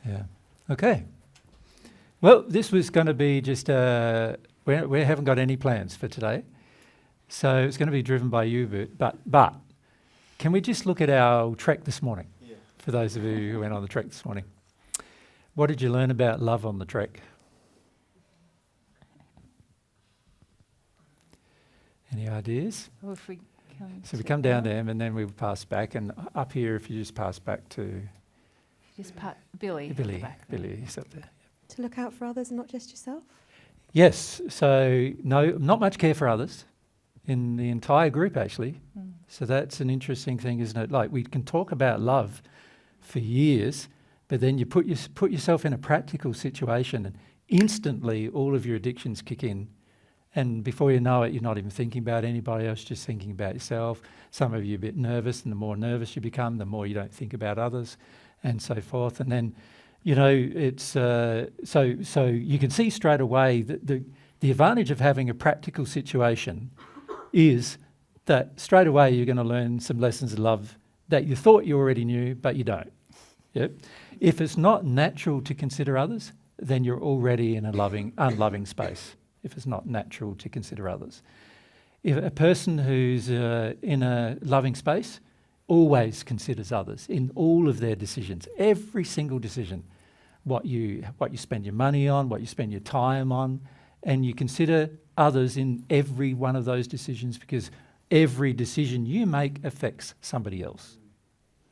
Yeah. Okay. Well, this was going to be just, we haven't got any plans for today. So it's going to be driven by you, but can we just look at our trek this morning? Yeah. For those of you who went on the trek this morning. What did you learn about love on the trek? Any ideas? Well, if we we come down there and then we'll pass back, and up here if you just pass back to... Billy. Billy is up there. To look out for others and not just yourself? Yes, so no, not much care for others in the entire group actually. So that's an interesting thing, isn't it? Like we can talk about love for years, but then you put yourself in a practical situation and instantly all of your addictions kick in. And before you know it, you're not even thinking about anybody else, just thinking about yourself. Some of you are a bit nervous, and the more nervous you become, the more you don't think about others, and so forth. And then, you know, it's so you can see straight away that the advantage of having a practical situation is that straight away you're going to learn some lessons of love that you thought you already knew, but you don't. Yep. If it's not natural to consider others, then you're already in a unloving space. If it's not natural to consider others. If a person who's in a loving space always considers others in all of their decisions, every single decision, what you spend your money on, what you spend your time on, and you consider others in every one of those decisions because every decision you make affects somebody else.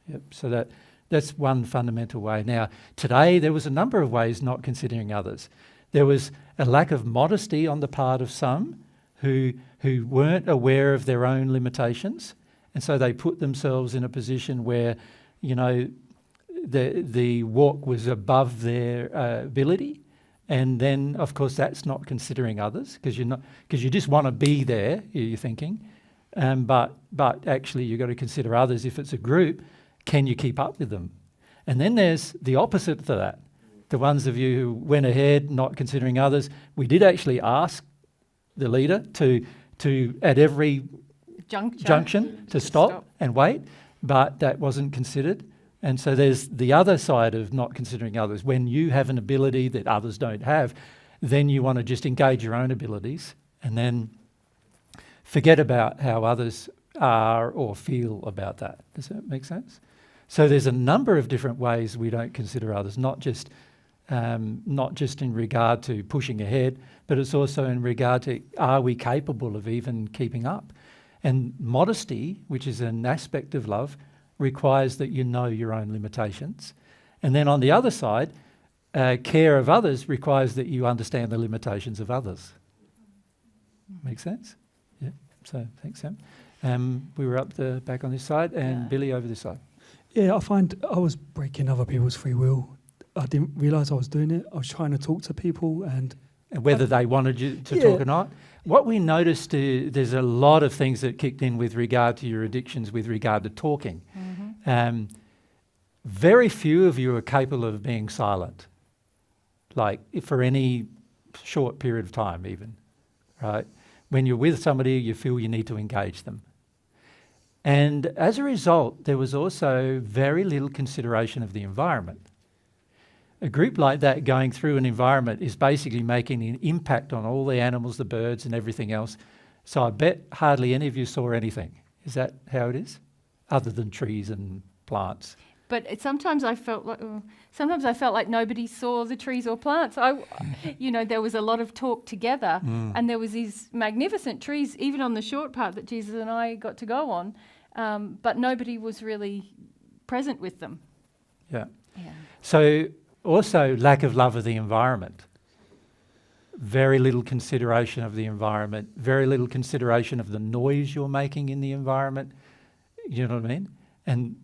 Yep. So that's one fundamental way. Now, today there was a number of ways not considering others. There was a lack of modesty on the part of some who weren't aware of their own limitations, and so they put themselves in a position where, you know, the walk was above their ability, and then of course that's not considering others because you just want to be there. You're thinking, but actually you've got to consider others. If it's a group, can you keep up with them? And then there's the opposite to that. The ones of you who went ahead not considering others, we did actually ask the leader to at every junction to stop and wait, but that wasn't considered. And so there's the other side of not considering others. When you have an ability that others don't have, then you want to just engage your own abilities and then forget about how others are or feel about that. Does that make sense? So there's a number of different ways we don't consider others, not just in regard to pushing ahead, but it's also in regard to are we capable of even keeping up? And modesty, which is an aspect of love, requires that you know your own limitations. And then on the other side, care of others requires that you understand the limitations of others. Make sense? Yeah. So thanks, Sam. We were up the back on this side and Billy over this side. Yeah, I find I was breaking other people's free will. I didn't realise I was doing it. I was trying to talk to people and whether they wanted you to talk or not. What we noticed is there's a lot of things that kicked in with regard to your addictions with regard to talking. Mm-hmm. Very few of you are capable of being silent, like for any short period of time even, right? When you're with somebody, you feel you need to engage them. And as a result, there was also very little consideration of the environment. A group like that going through an environment is basically making an impact on all the animals, the birds and everything else. So I bet hardly any of you saw anything. Is that how it is? Other than trees and plants. But sometimes I felt like nobody saw the trees or plants. There was a lot of talk together and there was these magnificent trees, even on the short part that Jesus and I got to go on, but nobody was really present with them. Yeah. So also lack of love of the environment. Very little consideration of the environment, very little consideration of the noise you're making in the environment. You know what I mean? And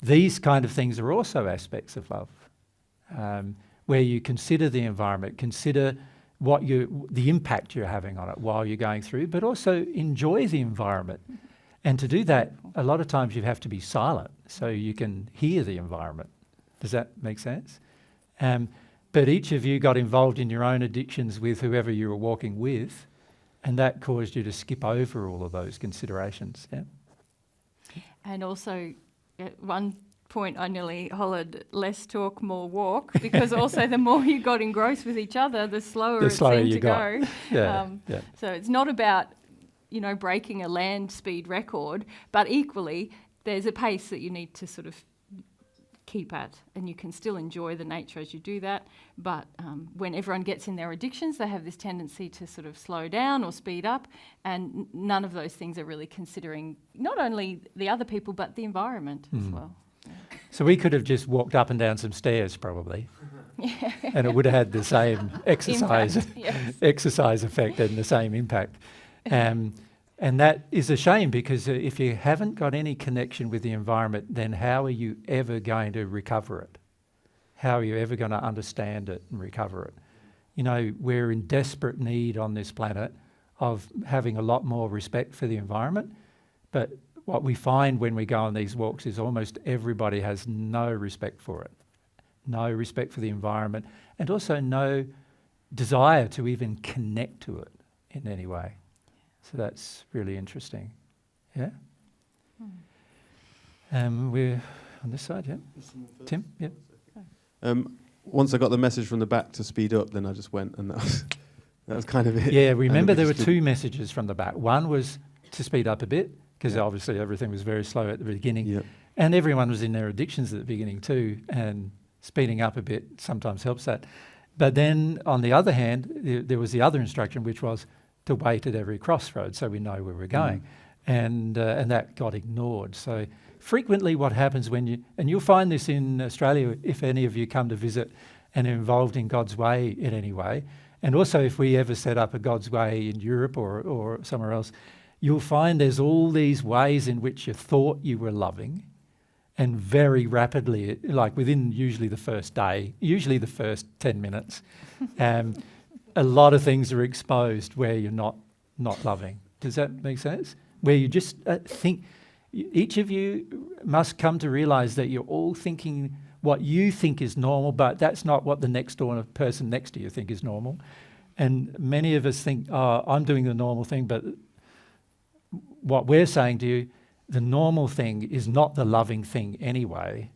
these kind of things are also aspects of love, where you consider the environment, consider the impact you're having on it while you're going through, but also enjoy the environment. And to do that, a lot of times you have to be silent so you can hear the environment. Does that make sense? But each of you got involved in your own addictions with whoever you were walking with, and that caused you to skip over all of those considerations. Yeah. And also, one point, I nearly hollered, less talk, more walk, because also the more you got engrossed with each other, the slower it seemed you to got. go. Yeah. So it's not about, breaking a land speed record, but equally there's a pace that you need to sort of keep at, and you can still enjoy the nature as you do that. But when everyone gets in their addictions, they have this tendency to sort of slow down or speed up, and none of those things are really considering not only the other people but the environment as well. So we could have just walked up and down some stairs probably, and it would have had the same exercise Impact, yes. exercise effect and the same impact. And that is a shame, because if you haven't got any connection with the environment, then how are you ever going to recover it? How are you ever going to understand it and recover it? We're in desperate need on this planet of having a lot more respect for the environment. But what we find when we go on these walks is almost everybody has no respect for it, no respect for the environment, and also no desire to even connect to it in any way. So that's really interesting. Yeah? We're on this side, yeah? Tim? Yeah. Once I got the message from the back to speed up, then I just went, and that was kind of it. Yeah, remember there were two messages from the back. One was to speed up a bit, because obviously everything was very slow at the beginning. Yeah. And everyone was in their addictions at the beginning too, and speeding up a bit sometimes helps that. But then, on the other hand, there was the other instruction, which was to wait at every crossroad so we know where we're going. And that got ignored. So frequently what happens when and you'll find this in Australia if any of you come to visit and are involved in God's Way in any way, and also if we ever set up a God's Way in Europe or somewhere else, you'll find there's all these ways in which you thought you were loving, and very rapidly, like within usually the first day, usually the first 10 minutes, a lot of things are exposed where you're not loving. Does that make sense? Where you just think, each of you must come to realise that you're all thinking what you think is normal, but that's not what the next door person next to you think is normal. And many of us think, I'm doing the normal thing, but what we're saying to you, the normal thing is not the loving thing anyway,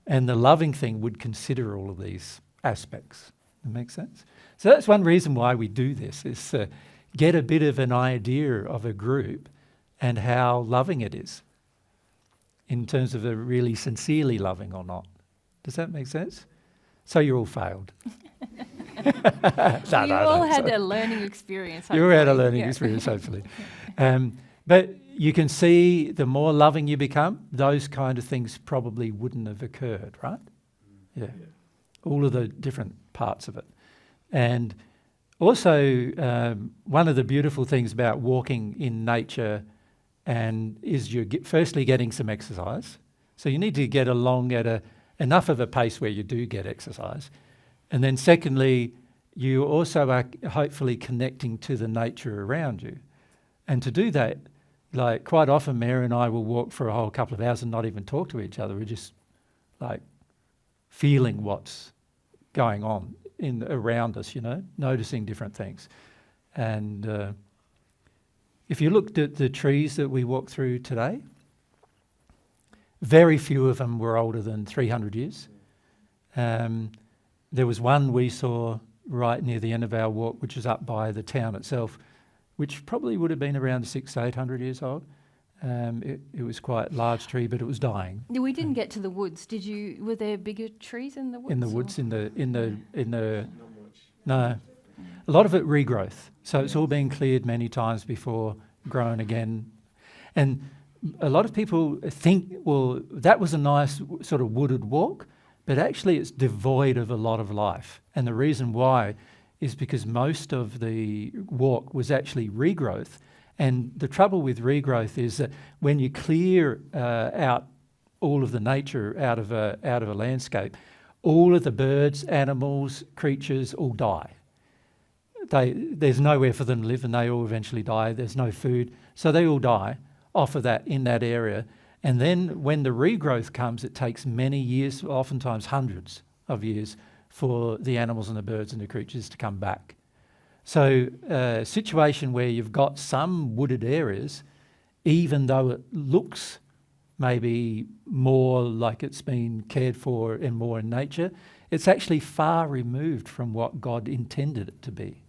and the loving thing would consider all of these aspects. That makes sense? So that's one reason why we do this, is to get a bit of an idea of a group and how loving it is, in terms of a really sincerely loving or not. Does that make sense? So you all failed. You all had a learning experience. You all had a learning experience, hopefully. But you can see the more loving you become, those kind of things probably wouldn't have occurred, right? Yeah. All of the different parts of it. And also, one of the beautiful things about walking in nature is you're firstly getting some exercise. So you need to get along at enough of a pace where you do get exercise. And then secondly, you also are hopefully connecting to the nature around you. And to do that, like quite often Mary and I will walk for a whole couple of hours and not even talk to each other. We're just like feeling what's going on around us, noticing different things. And if you looked at the trees that we walked through today, very few of them were older than 300 years. There was one we saw right near the end of our walk, which is up by the town itself, which probably would have been around 600 to 800 years old. It was quite a large tree, but it was dying. We didn't get to the woods. Were there bigger trees in the woods? In the woods, in the no, a lot of it regrowth. So it's all been cleared many times before, grown again, and a lot of people think, well, that was a nice sort of wooded walk, but actually it's devoid of a lot of life. And the reason why is because most of the walk was actually regrowth. And the trouble with regrowth is that when you clear out all of the nature out of a landscape, all of the birds, animals, creatures all die. There's nowhere for them to live, and they all eventually die. There's no food, so they all die off of that in that area. And then when the regrowth comes, it takes many years, oftentimes hundreds of years, for the animals and the birds and the creatures to come back. So a situation where you've got some wooded areas, even though it looks maybe more like it's been cared for and more in nature, it's actually far removed from what God intended it to be,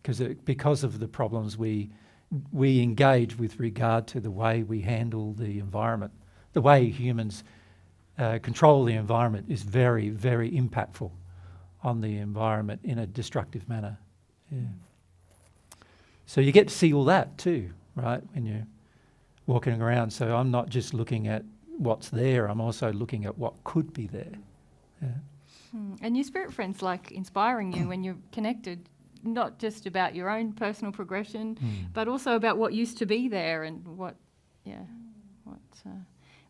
because of the problems we engage with regard to the way we handle the environment. The way humans control the environment is very, very impactful on the environment in a destructive manner. Yeah. So you get to see all that too, right, when you're walking around. So I'm not just looking at what's there, I'm also looking at what could be there. Yeah. And your spirit friends like inspiring you when you're connected, not just about your own personal progression, but also about what used to be there and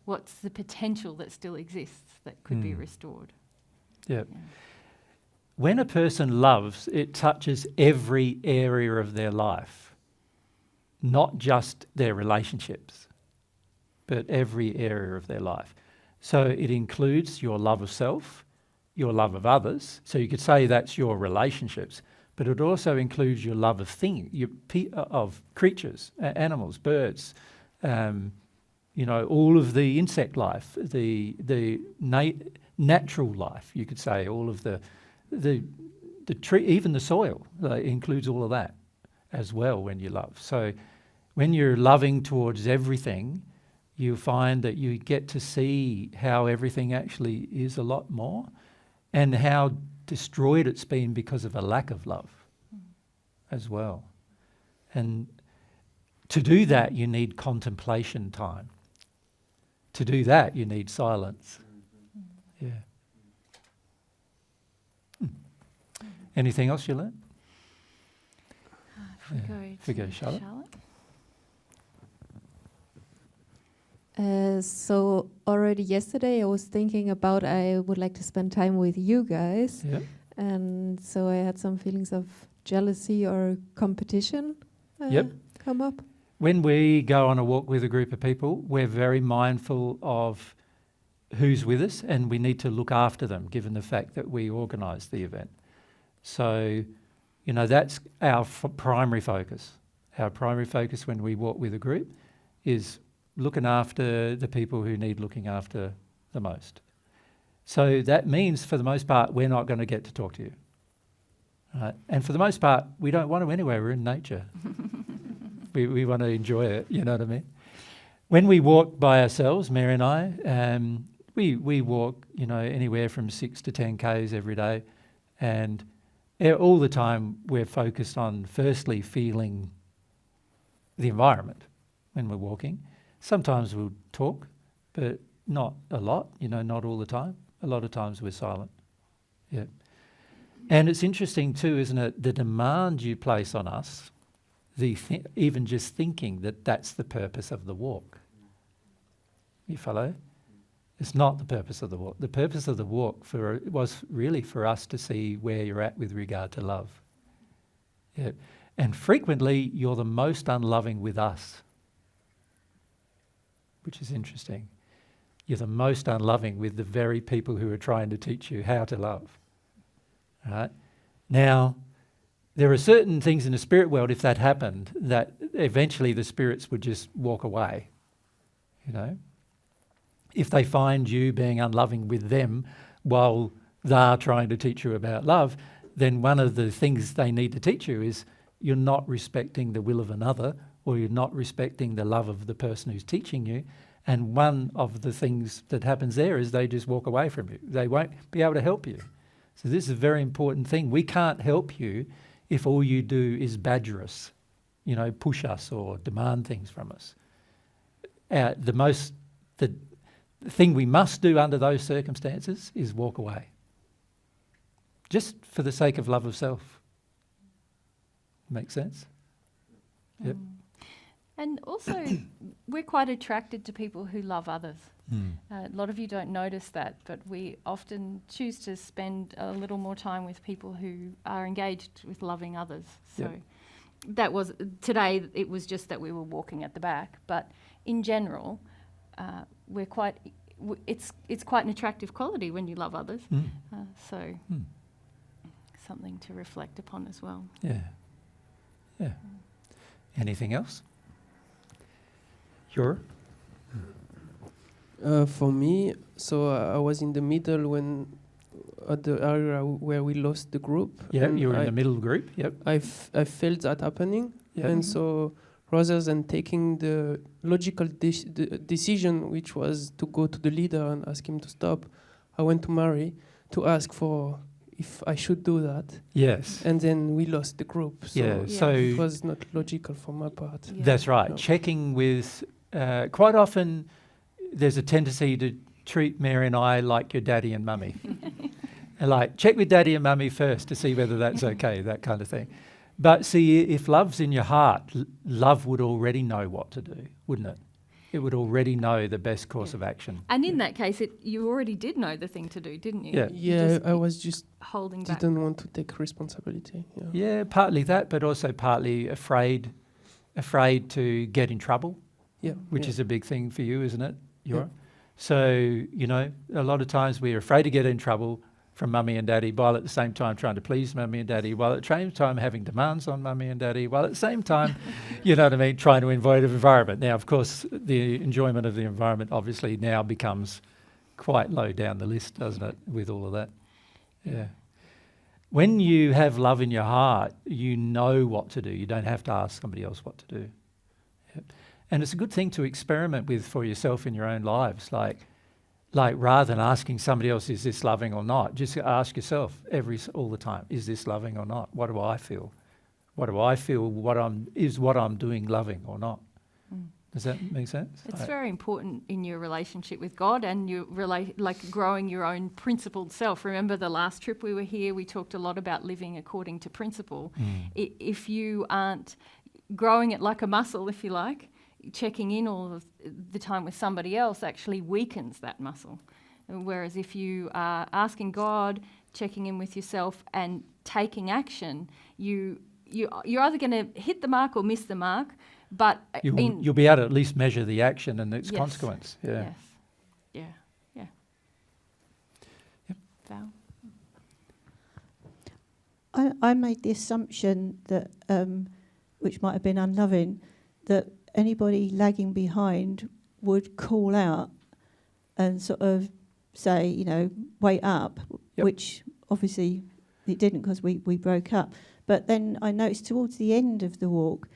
what's the potential that still exists that could be restored. Yep. Yeah. When a person loves, it touches every area of their life, not just their relationships, but every area of their life. So it includes your love of self, your love of others. So you could say that's your relationships, but it also includes your love of of creatures, animals, birds, all of the insect life, the natural life. You could say all of the tree, even the soil, includes all of that as well when you love. So when you're loving towards everything, you find that you get to see how everything actually is a lot more, and how destroyed it's been because of a lack of love as well. And to do that, you need contemplation time. To do that, you need silence. Yeah. Anything else you learned? If we go to Charlotte. So already yesterday I was thinking about I would like to spend time with you guys. Yeah. And so I had some feelings of jealousy or competition come up. When we go on a walk with a group of people, we're very mindful of who's with us, and we need to look after them given the fact that we organise the event. So, that's our primary focus. Our primary focus when we walk with a group is looking after the people who need looking after the most. So that means, for the most part, we're not going to get to talk to you. Right? And for the most part, we don't want to anyway. We're in nature. we want to enjoy it, you know what I mean? When we walk by ourselves, Mary and I, we walk, anywhere from 6 to 10 Ks every day. And all the time we're focused on, firstly, feeling the environment when we're walking. Sometimes we'll talk, but not a lot, not all the time. A lot of times we're silent. Yeah. And it's interesting too, isn't it, the demand you place on us, even just thinking that that's the purpose of the walk. You follow? It's not the purpose of the walk. The purpose of the walk was really for us to see where you're at with regard to love. Yeah. And frequently you're the most unloving with us, which is interesting. You're the most unloving with the very people who are trying to teach you how to love. Right? Now, there are certain things in the spirit world, if that happened, that eventually the spirits would just walk away. If they find you being unloving with them while they're trying to teach you about love, then one of the things they need to teach you is you're not respecting the will of another, or you're not respecting the love of the person who's teaching you. And one of the things that happens there is they just walk away from you. They won't be able to help you. So this is a very important thing. We can't help you if all you do is badger us, push us or demand things from us. The thing we must do under those circumstances is walk away. Just for the sake of love of self. Make sense? Yep. And also, we're quite attracted to people who love others. A lot of you don't notice that, but we often choose to spend a little more time with people who are engaged with loving others. So that was, today it was just that we were walking at the back, but in general, it's quite an attractive quality when you love others. Something to reflect upon as well. Yeah. Yeah. Anything else? Sure. For me, so I was in the middle when at the area where we lost the group. Yeah, and you were in I- the middle group. Yep. I felt that happening, Yeah. and so rather than taking the logical decision, which was to go to the leader and ask him to stop, I went to Mary to ask for if I should do that, Yes. and then we lost the group. So Yeah. Yeah. So it was not logical for my part. Yeah. that's right. No. Checking with, quite often there's a tendency to treat Mary and I like your daddy and mummy. And like, check with daddy and mummy first to see whether that's okay, that kind of thing. But see, if love's in your heart, love would already know what to do, wouldn't it? It would already know the best course of action. And in that case, you already did know the thing to do, didn't you? Yeah. You Yeah, just I was just holding back. didn't want to take responsibility. Yeah. Yeah, partly that, but also partly afraid to get in trouble, Yeah. which yeah. is a big thing for you, isn't it? Yeah. Yora? So, you know, a lot of times we're afraid to get in trouble from mummy and daddy, while at the same time trying to please mummy and daddy, while at the same time having demands on mummy and daddy, while at the same time, you know what I mean, trying to avoid the environment. Now, of course, the enjoyment of the environment obviously now becomes quite low down the list, doesn't it, with all of that? Yeah. When you have love in your heart, you know what to do. You don't have to ask somebody else what to do. Yep. And it's a good thing to experiment with for yourself in your own lives. Like rather than asking somebody else, is this loving or not? Just ask yourself all the time, is this loving or not? What do I feel? What do I feel? Is what I'm doing loving or not? Mm. Does that make sense? It's very important in your relationship with God and your like growing your own principled self. Remember the last trip we were here, we talked a lot about living according to principle. If you aren't growing it like a muscle, if you like, checking in all of the time with somebody else actually weakens that muscle. Whereas if you are asking God, checking in with yourself and taking action, you're either going to hit the mark or miss the mark, but You'll be able to at least measure the action and its Yes. consequence. Yeah. Yes. Yeah. Yep. Val? I made the assumption that, which might have been unloving, that anybody lagging behind would call out and sort of say, you know, wait up, Yep. which obviously it didn't because we broke up. But then I noticed towards the end of the walk,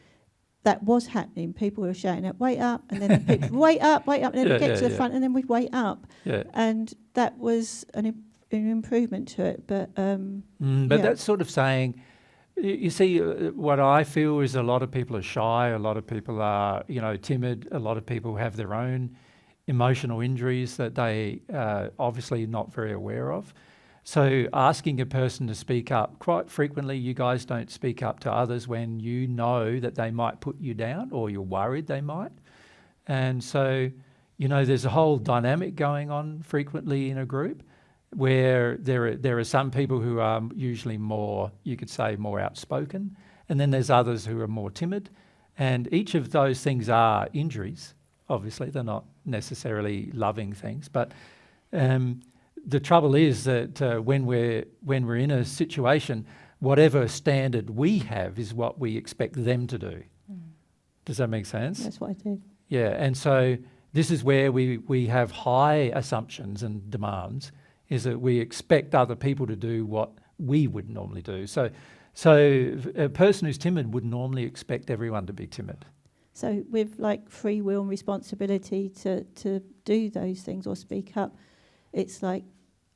that was happening. People were shouting out, wait up, and then the people, wait up, and then Yeah, we'd get yeah, to the yeah. front, and then we'd wait up. Yeah. And that was an improvement to it. But But yeah. that's sort of saying, you see, what I feel is a lot of people are shy, a lot of people are, you know, timid, a lot of people have their own emotional injuries that they obviously not very aware of. So asking a person to speak up, quite frequently you guys don't speak up to others when you know that they might put you down or you're worried they might. And so, you know, there's a whole dynamic going on frequently in a group where there are some people who are usually more, you could say, more outspoken, and then there's others who are more timid. And each of those things are injuries. Obviously, they're not necessarily loving things, but the trouble is that when we're in a situation, whatever standard we have is what we expect them to do. Does that make sense? that's what I did. Yeah, and so this is where we have high assumptions and demands, is that we expect other people to do what we would normally do. So a person who's timid would normally expect everyone to be timid. So with like free will and responsibility to do those things or speak up, it's like,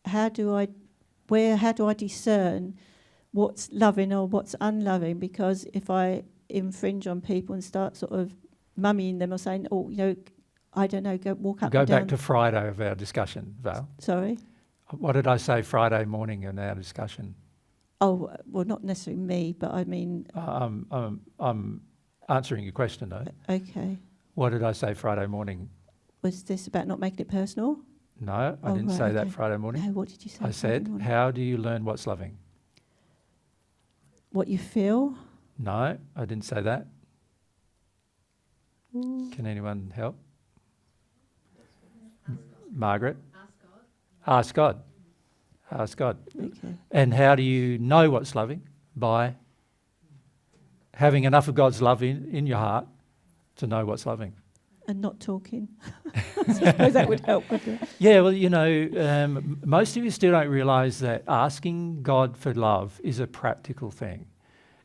how do I discern what's loving or what's unloving? Because if I infringe on people and start sort of mummying them or saying, oh, you know, I don't know, walk up Go and down. back to Friday of our discussion, Val. Sorry? What did I say Friday morning in our discussion? Oh, well, not necessarily me, but I mean... I'm answering your question, though. Okay. What did I say Friday morning? Was this about not making it personal? No, I Oh, didn't right, say that okay. Friday morning. No, what did you say? I said, Friday morning? how do you learn what's loving? What you feel? No, I didn't say that. Can anyone help? Margaret? Ask God. Ask God. Okay. And how do you know what's loving? By having enough of God's love in your heart to know what's loving. and not talking. I suppose that would help with it. Yeah, well, you know, most of you still don't realise that asking God for love is a practical thing.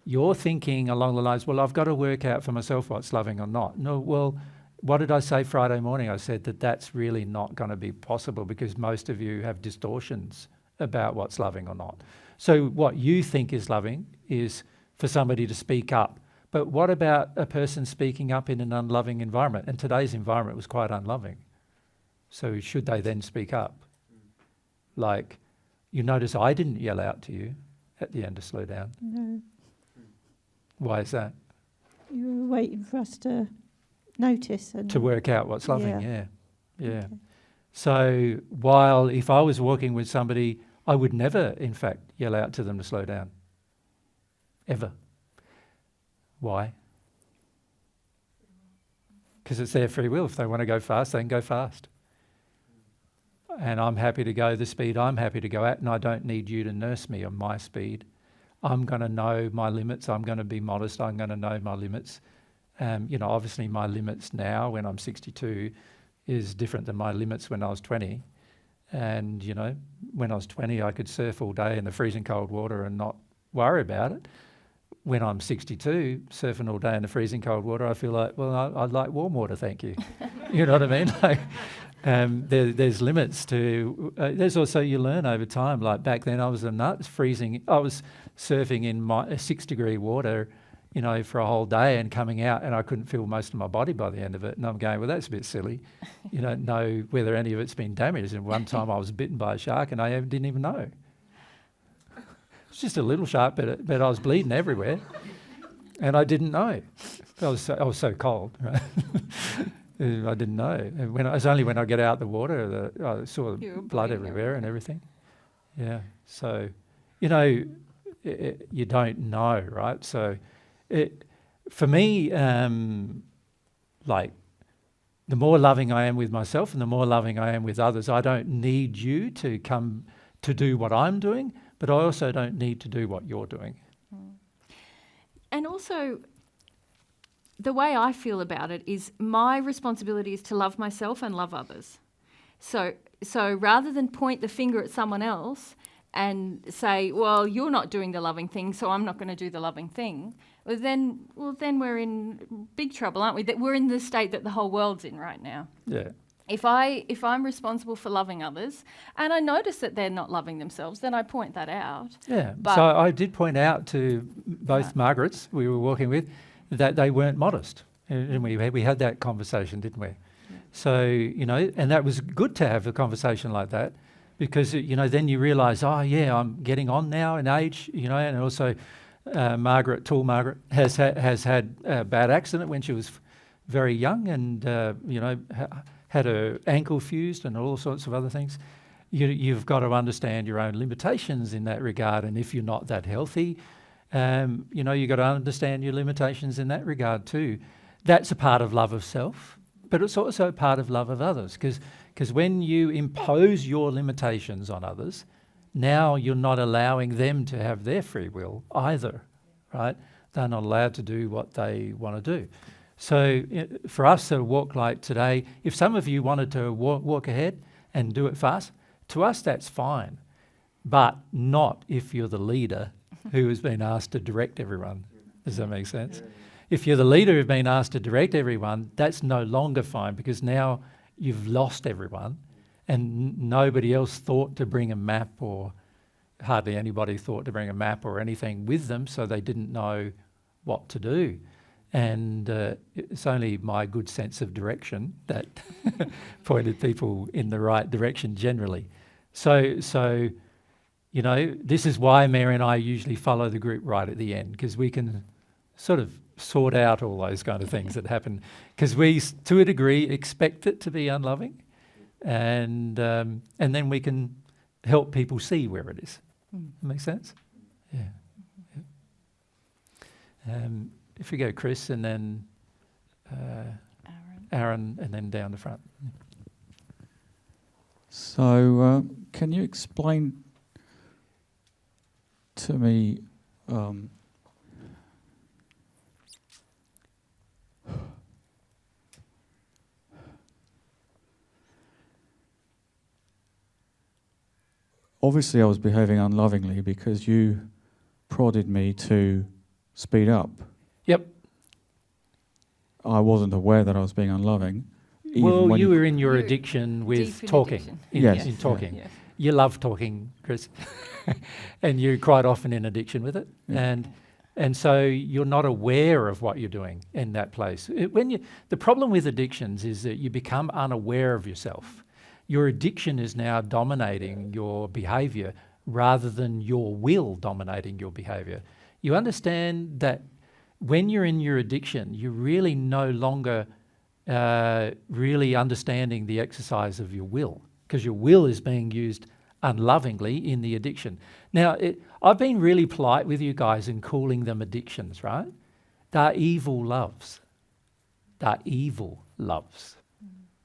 You're thinking along the lines, well, I've got to work out for myself what's loving or not. No, well, what did I say Friday morning? I said that that's really not going to be possible because most of you have distortions about what's loving or not. So what you think is loving is for somebody to speak up. But what about a person speaking up in an unloving environment? And today's environment was quite unloving. So should they then speak up? Like, you notice I didn't yell out to you at the end to slow down. No, Why is that? you were waiting for us to notice and To work out what's loving, yeah. Okay. So while if I was walking with somebody, I would never, in fact, yell out to them to slow down. Ever. Why? Because it's their free will. If they want to go fast, they can go fast. And I'm happy to go the speed I'm happy to go at, and I don't need you to nurse me on my speed. I'm going to know my limits. I'm going to be modest. I'm going to know my limits. You know, obviously my limits now when I'm 62 is different than my limits when I was 20. And, you know, when I was 20, I could surf all day in the freezing cold water and not worry about it. When I'm 62, surfing all day in the freezing cold water, I feel like, well, I'd like warm water, thank you. You know what I mean? Like, there's limits to, there's also, you learn over time, like back then I was a nut, freezing, I was surfing in 6-degree water, you know, for a whole day and coming out and I couldn't feel most of my body by the end of it. And I'm going, well, that's a bit silly. You don't know whether any of it's been damaged. And one time I was bitten by a shark and I didn't even know. It's just a little shark, but I was bleeding everywhere, and I didn't know. I was so cold, right? I didn't know. And it's only when I get out the water that I saw blood everywhere and everything. Yeah. So, you know, you don't know, right? So, for me, like, the more loving I am with myself and the more loving I am with others, I don't need you to come to do what I'm doing. But I also don't need to do what you're doing. And also, the way I feel about it is my responsibility is to love myself and love others. So rather than point the finger at someone else and say, well, you're not doing the loving thing, so I'm not going to do the loving thing, well, then we're in big trouble, aren't we? That we're in the state that the whole world's in right now. Yeah. If I'm responsible for loving others and I notice that they're not loving themselves, then I point that out. Yeah. But so I did point out to both Margarets we were walking with that they weren't modest. And we had that conversation, didn't we? Yeah. So, you know, and that was good to have a conversation like that because, you know, then you realise, oh, yeah, I'm getting on now in age, you know, and also Tall Margaret, has had a bad accident when she was very young and, you know, had her ankle fused and all sorts of other things. You've got to understand your own limitations in that regard. And if you're not that healthy, you know, you've got to understand your limitations in that regard too. That's a part of love of self, but it's also a part of love of others. Because when you impose your limitations on others, now you're not allowing them to have their free will either, right? They're not allowed to do what they want to do. So for us to walk like today, if some of you wanted to walk ahead and do it fast, to us that's fine, but not if you're the leader who has been asked to direct everyone. Does that make sense? If you're the leader who's been asked to direct everyone, that's no longer fine because now you've lost everyone and nobody else thought to bring a map or hardly anybody thought to bring a map or anything with them, so they didn't know what to do. And it's only my good sense of direction that pointed people in the right direction generally. So, you know, this is why Mary and I usually follow the group right at the end, because we can sort of sort out all those kind of things that happen, because we, to a degree, expect it to be unloving, and then we can help people see where it is. Make sense? Yeah. If we go Chris and then Aaron and then down the front. So can you explain to me obviously I was behaving unlovingly because you prodded me to speed up. Yep. I wasn't aware that I was being unloving. even Well, when you were in your You're addiction deep with in talking. addiction. Yes. In talking. Yes. You love talking, Chris. And you're quite often in addiction with it. Yeah. And so you're not aware of what you're doing in that place. The problem with addictions is that you become unaware of yourself. Your addiction is now dominating your behaviour rather than your will dominating your behaviour. You understand that when you're in your addiction, you're really no longer really understanding the exercise of your will, because your will is being used unlovingly in the addiction. Now, I've been really polite with you guys in calling them addictions, right? They're evil loves. They're evil loves.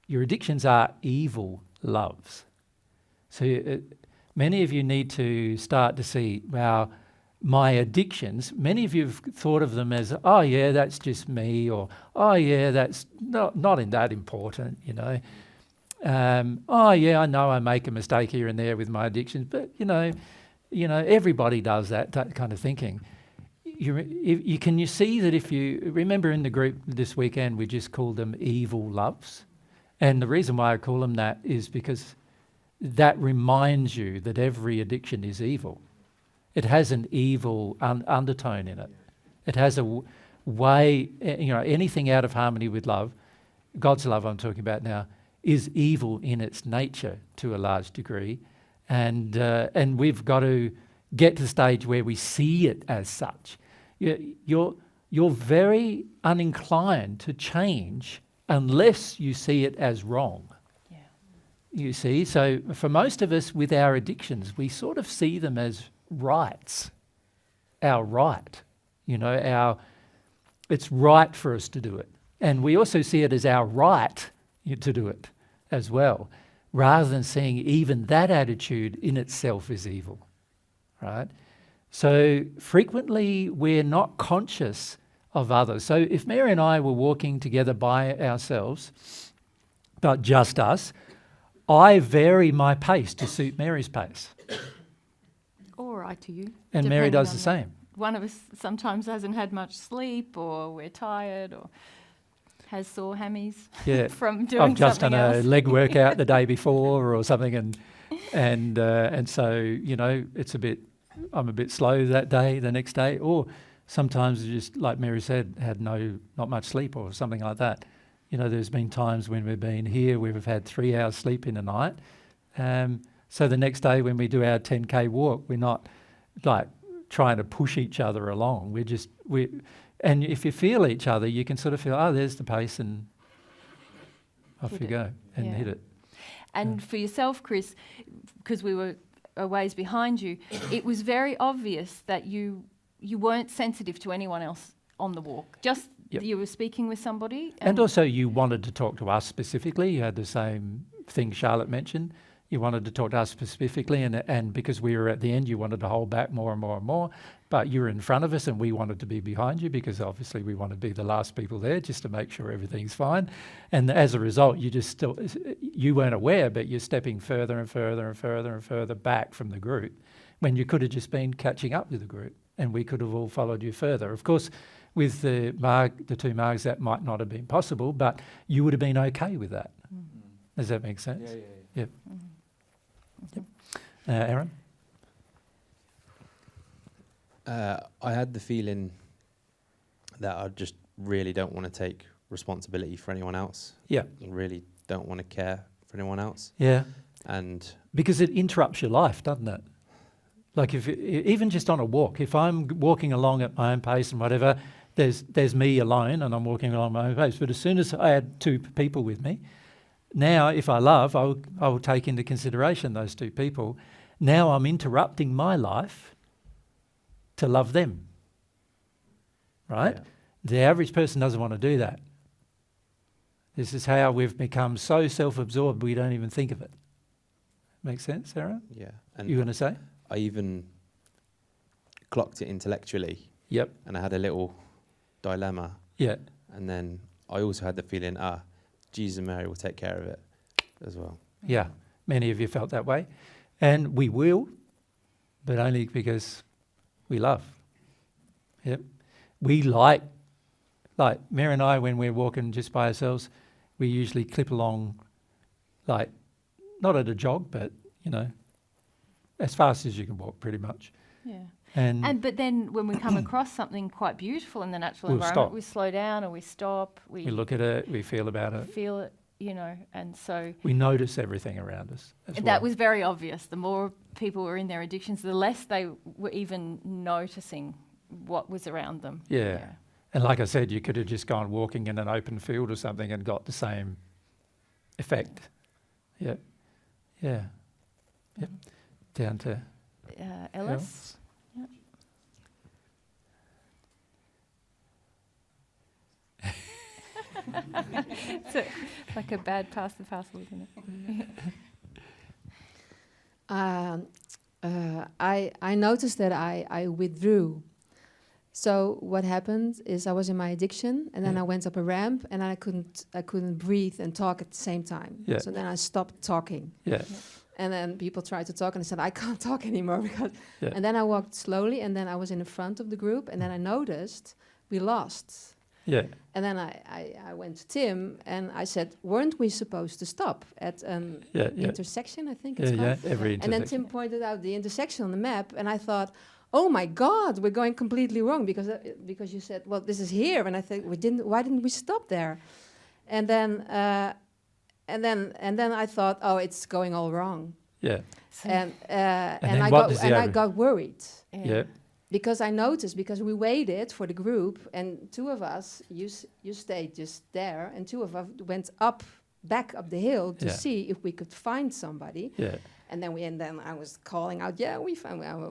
Your addictions are evil loves. So many of you need to start to see, wow, my addictions, many of you have thought of them as, oh yeah, that's just me, or oh yeah, that's not in that important, you know. Oh yeah, I know I make a mistake here and there with my addictions, but you know, everybody does that kind of thinking. Can you see that if you remember in the group this weekend, we just called them evil loves, and the reason why I call them that is because that reminds you that every addiction is evil. It has an evil undertone in it. It has a way, anything out of harmony with love, God's love I'm talking about now, is evil in its nature to a large degree. And we've got to get to the stage where we see it as such. You're very uninclined to change unless you see it as wrong. Yeah. You see, so for most of us with our addictions, we sort of see them as rights, our right, it's right for us to do it. And we also see it as our right to do it as well, rather than seeing even that attitude in itself is evil, right? So frequently we're not conscious of others. So if Mary and I were walking together by ourselves, but just us, I vary my pace to suit Mary's pace. All right to you. And Mary depending does on the same. One of us sometimes hasn't had much sleep, or we're tired, or has sore hammies Yeah. from doing I've just done something a else. leg workout the day before or something, and so I'm a bit slow that day, the next day, or sometimes just like Mary said, had not much sleep or something like that. There's been times when we've been here where we've had 3 hours sleep in a night. So the next day when we do our 10K walk, we're not like trying to push each other along. And if you feel each other, you can sort of feel, oh, there's the pace, and off you go and hit it. And for yourself, Chris, because we were a ways behind you, it was very obvious that you weren't sensitive to anyone else on the walk. Just you were speaking with somebody. And also you wanted to talk to us specifically. You had the same thing Charlotte mentioned. You wanted to talk to us specifically, and because we were at the end, you wanted to hold back more and more and more. But you were in front of us, and we wanted to be behind you because obviously we want to be the last people there just to make sure everything's fine. And as a result, you weren't aware, but you're stepping further and further and further and further back from the group when you could have just been catching up with the group, and we could have all followed you further. Of course, with the two Margs, that might not have been possible, but you would have been okay with that. Does that make sense? Yeah. Yep. Yep. Aaron? I had the feeling that I just really don't want to take responsibility for anyone else. Yeah. I really don't want to care for anyone else. Yeah. And because it interrupts your life, doesn't it? Like even just on a walk, if I'm walking along at my own pace and whatever, there's me alone and I'm walking along my own pace. But as soon as I add 2 people with me, now if I love, I will take into consideration those 2 people. Now I'm interrupting my life to love them, right? Yeah. The average person doesn't want to do that. This is how we've become so self-absorbed we don't even think of it. Make sense, Aaron? yeah, and You going to say? I even clocked it intellectually. Yep. And I had a little dilemma. Yeah. And then I also had the feeling, Jesus and Mary will take care of it as well. Yeah. Many of you felt that way. And we will, but only because we love. Yep. We like Mary and I, when we're walking just by ourselves, we usually clip along, like, not at a jog, but, you know, as fast as you can walk, pretty much. Yeah. But then when we come across something quite beautiful in the natural We'll environment, stop. we slow down or we stop. we look at it, we feel about it. feel it, you know, and so We notice everything around us as that well. was very obvious. The more people were in their addictions, the less they were even noticing what was around them. Yeah. And like I said, you could have just gone walking in an open field or something and got the same effect. Yeah. Yeah. Yep. Down to Ellis? Yeah. It's like a bad pass the parcel, isn't it? I noticed that I withdrew. So what happened is I was in my addiction, and then I went up a ramp, and I couldn't breathe and talk at the same time. Yeah. So then I stopped talking. Yeah. And then people tried to talk, and I said I can't talk anymore because. Yeah. And then I walked slowly, and then I was in the front of the group, and then I noticed we lost. Yeah. And then I went to Tim, and I said, weren't we supposed to stop at an intersection? I think it's called. Yeah. Every And then intersection. Tim pointed out the intersection on the map, and I thought, oh my God, we're going completely wrong because you said, well, this is here, and I think we didn't. Why didn't we stop there? And then I thought, oh, it's going all wrong. Yeah. And then I got worried. Yeah. Because I noticed, because we waited for the group, and two of us, you stayed just there, and two of us went back up the hill to see if we could find somebody. Yeah. And then I was calling out, yeah, we found a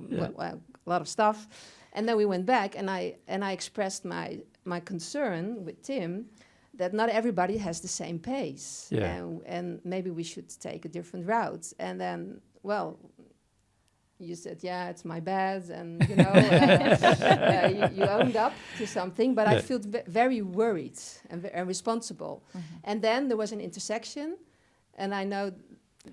lot of stuff. And then we went back, and I expressed my concern with Tim that not everybody has the same pace. Yeah. And maybe we should take a different route. And then, well, you said, yeah, it's my bad, and you know, you owned up to something, but I felt very worried and responsible. Mm-hmm. And then there was an intersection, and I know.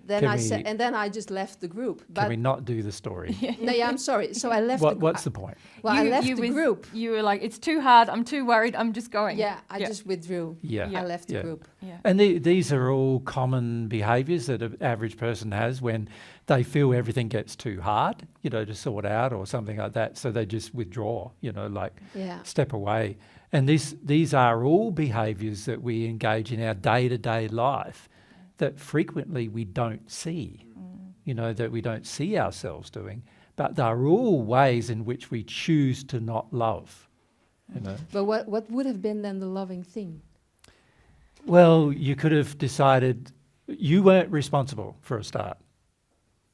Then Can I just left the group. But Can we not do the story? no, yeah, I'm sorry. So I left. What's the point? Well, I left the group. You were like, it's too hard. I'm too worried. I'm just going. Yeah, I just withdrew. Yeah. I left the group. Yeah. And these are all common behaviours that an average person has when they feel everything gets too hard, you know, to sort out or something like that. So they just withdraw, you know, like step away. And these are all behaviours that we engage in our day-to-day life that frequently we don't see, you know, that we don't see ourselves doing. But they're all ways in which we choose to not love, you know. But what would have been then the loving thing? Well, you could have decided you weren't responsible for a start.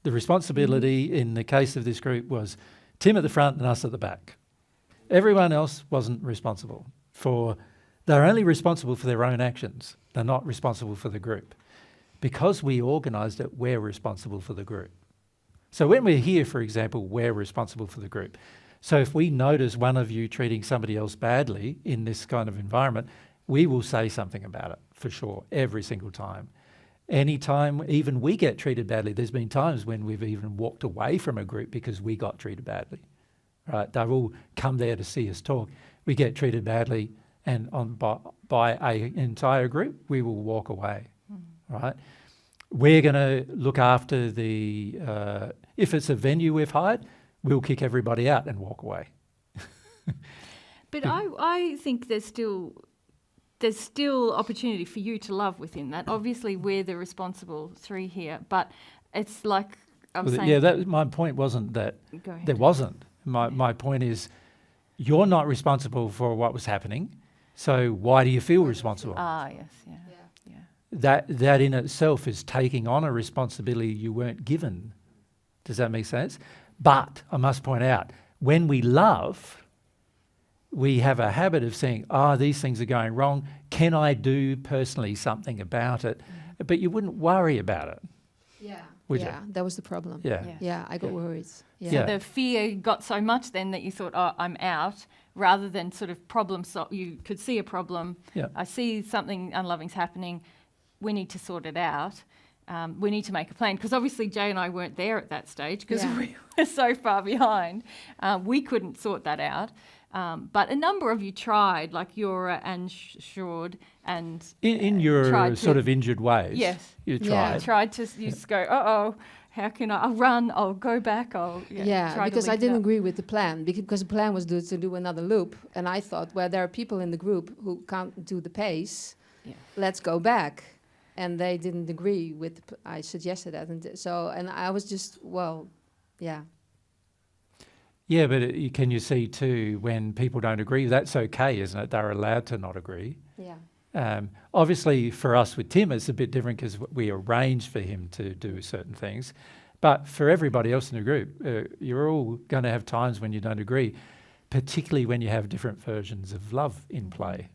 The responsibility in the case of this group was Tim at the front and us at the back. Everyone else wasn't responsible they're only responsible for their own actions. They're not responsible for the group. Because we organised it, we're responsible for the group. So when we're here, for example, we're responsible for the group. So if we notice one of you treating somebody else badly in this kind of environment, we will say something about it, for sure, every single time. Anytime even we get treated badly, there's been times when we've even walked away from a group because we got treated badly. Right? They've all come there to see us talk. We get treated badly, and by an entire group, we will walk away. Right? We're going to look after if it's a venue we've hired, we'll kick everybody out and walk away. But I think there's still opportunity for you to love within that. Obviously, we're the responsible three here, but it's like I'm saying. Yeah, my point wasn't that there wasn't. My point is, you're not responsible for what was happening, so why do you feel responsible? Ah, yes, yeah. That in itself is taking on a responsibility you weren't given. Does that make sense? But I must point out, when we love, we have a habit of saying, these things are going wrong. Can I do personally something about it? But you wouldn't worry about it. Yeah. Would you? That was the problem. Yeah. I got worried. So the fear got so much then that you thought, I'm out, rather than sort of problem solve. You could see a problem. Yeah. I see something unloving's happening. We need to sort it out. we need to make a plan. Because obviously Jay and I weren't there at that stage because Yeah. we were so far behind. We couldn't sort that out. But a number of you tried, like Yora and Shord, and In your tried sort to- of injured ways. Yes. You Yeah. tried. tried to just go, how can I'll run, I'll go back, I'll... try to because I link it didn't up. agree with the plan because the plan was to do another loop, and I thought, well, there are people in the group who can't do the pace. Yeah. Let's go back, and they didn't agree with. I suggested that, and I was just yeah. Yeah, but can you see too, when people don't agree, that's okay, isn't it? They're allowed to not agree. Yeah. Obviously, for us with Tim, it's a bit different because we arranged for him to do certain things. But for everybody else in the group, you're all going to have times when you don't agree, particularly when you have different versions of love in play,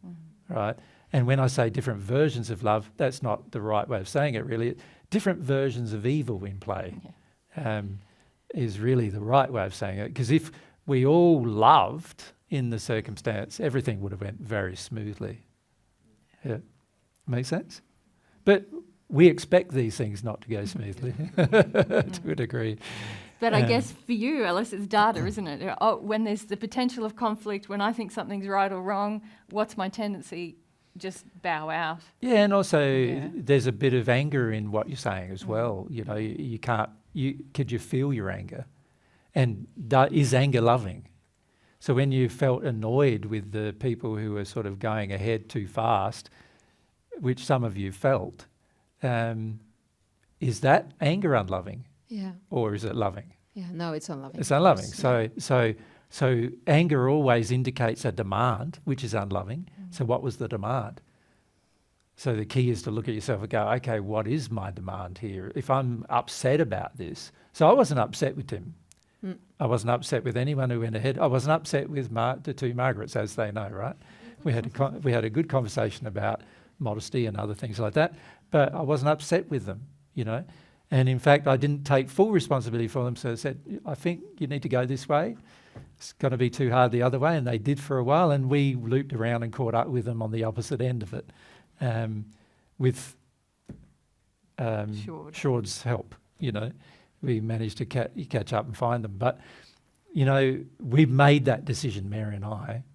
right? And when I say different versions of love, that's not the right way of saying it, really. Different versions of evil in play is really the right way of saying it. Because if we all loved in the circumstance, everything would have went very smoothly. Yeah, make sense? But we expect these things not to go smoothly to a degree. But I guess for you, Alice, it's data, isn't it? When there's the potential of conflict, when I think something's right or wrong, what's my tendency? Just bow out. Yeah, and also there's a bit of anger in what you're saying as well. You know, could you feel your anger? And is anger loving? So when you felt annoyed with the people who were sort of going ahead too fast, which some of you felt, is that anger unloving? Yeah. Or is it loving? Yeah. No, it's unloving. It's unloving. So anger always indicates a demand, which is unloving. So what was the demand? So the key is to look at yourself and go, okay, what is my demand here? If I'm upset about this, so I wasn't upset with Tim. I wasn't upset with anyone who went ahead. I wasn't upset with the two Margarets, as they know, right? We had a good conversation about modesty and other things like that, but I wasn't upset with them, you know. And in fact, I didn't take full responsibility for them, so I said, I think you need to go this way. It's going to be too hard the other way, and they did for a while, and we looped around and caught up with them on the opposite end of it, with Shord's help, you know. We managed to catch up and find them. But, you know, we made that decision, Mary and I,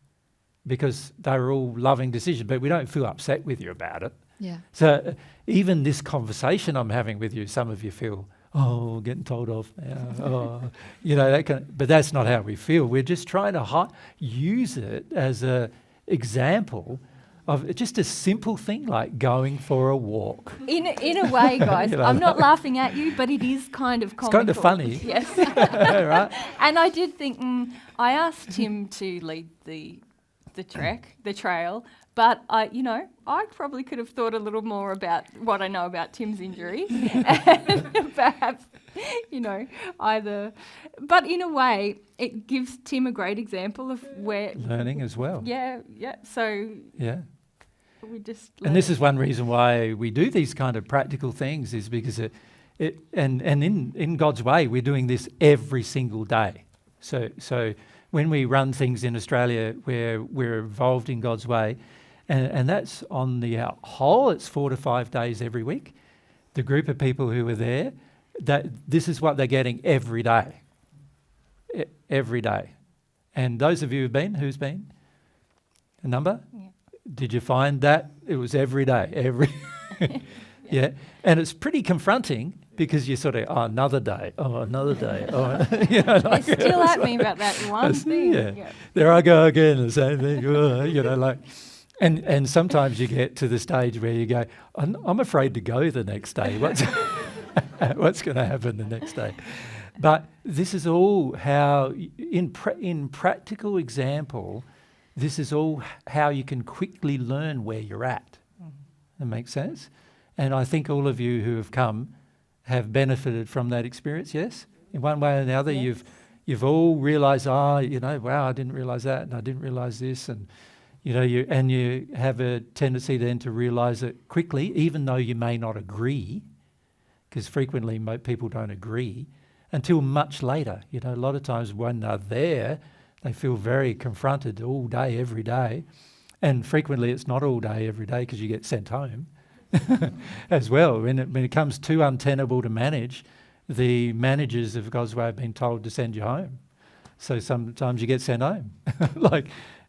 because they were all loving decisions, but we don't feel upset with you about it. Yeah. So even this conversation I'm having with you, some of you feel, getting told off now, you know, but that's not how we feel. We're just trying to use it as an example of just a simple thing like going for a walk. In a way, guys, You know, I'm not laughing at you, but it is kind of comical. It's kind of funny. Yes. Right? And I did think, I asked Tim to lead the trail, but I probably could have thought a little more about what I know about Tim's injuries, and perhaps, but in a way, it gives Tim a great example of where Learning as well. Yeah. So Yeah. we just. And this is one reason why we do these kind of practical things, is because in God's way, we're doing this every single day. So when we run things in Australia where we're involved in God's way, and that's on the whole, it's 4 to 5 days every week. The group of people who are there, this is what they're getting every day. Every day. And those of you who've been, who's been? A number? Yeah. Did you find that? It was every day, yeah. And it's pretty confronting because you sort of, another day, another day. They're still at me about that one thing. Yeah. There I go again, the same thing, And sometimes you get to the stage where you go, I'm afraid to go the next day. What's going to happen the next day? But this is all how, in practical example, this is all how you can quickly learn where you're at. That makes sense? And I think all of you who have come have benefited from that experience, yes? In one way or another, Yes. you've all realised, wow, I didn't realise that, and I didn't realise this, and you have a tendency then to realise it quickly, even though you may not agree, because frequently people don't agree until much later. A lot of times when they're there, they feel very confronted all day, every day, and frequently it's not all day, every day, because you get sent home. as well. When it comes too untenable to manage, the managers of God's way have been told to send you home. So sometimes you get sent home,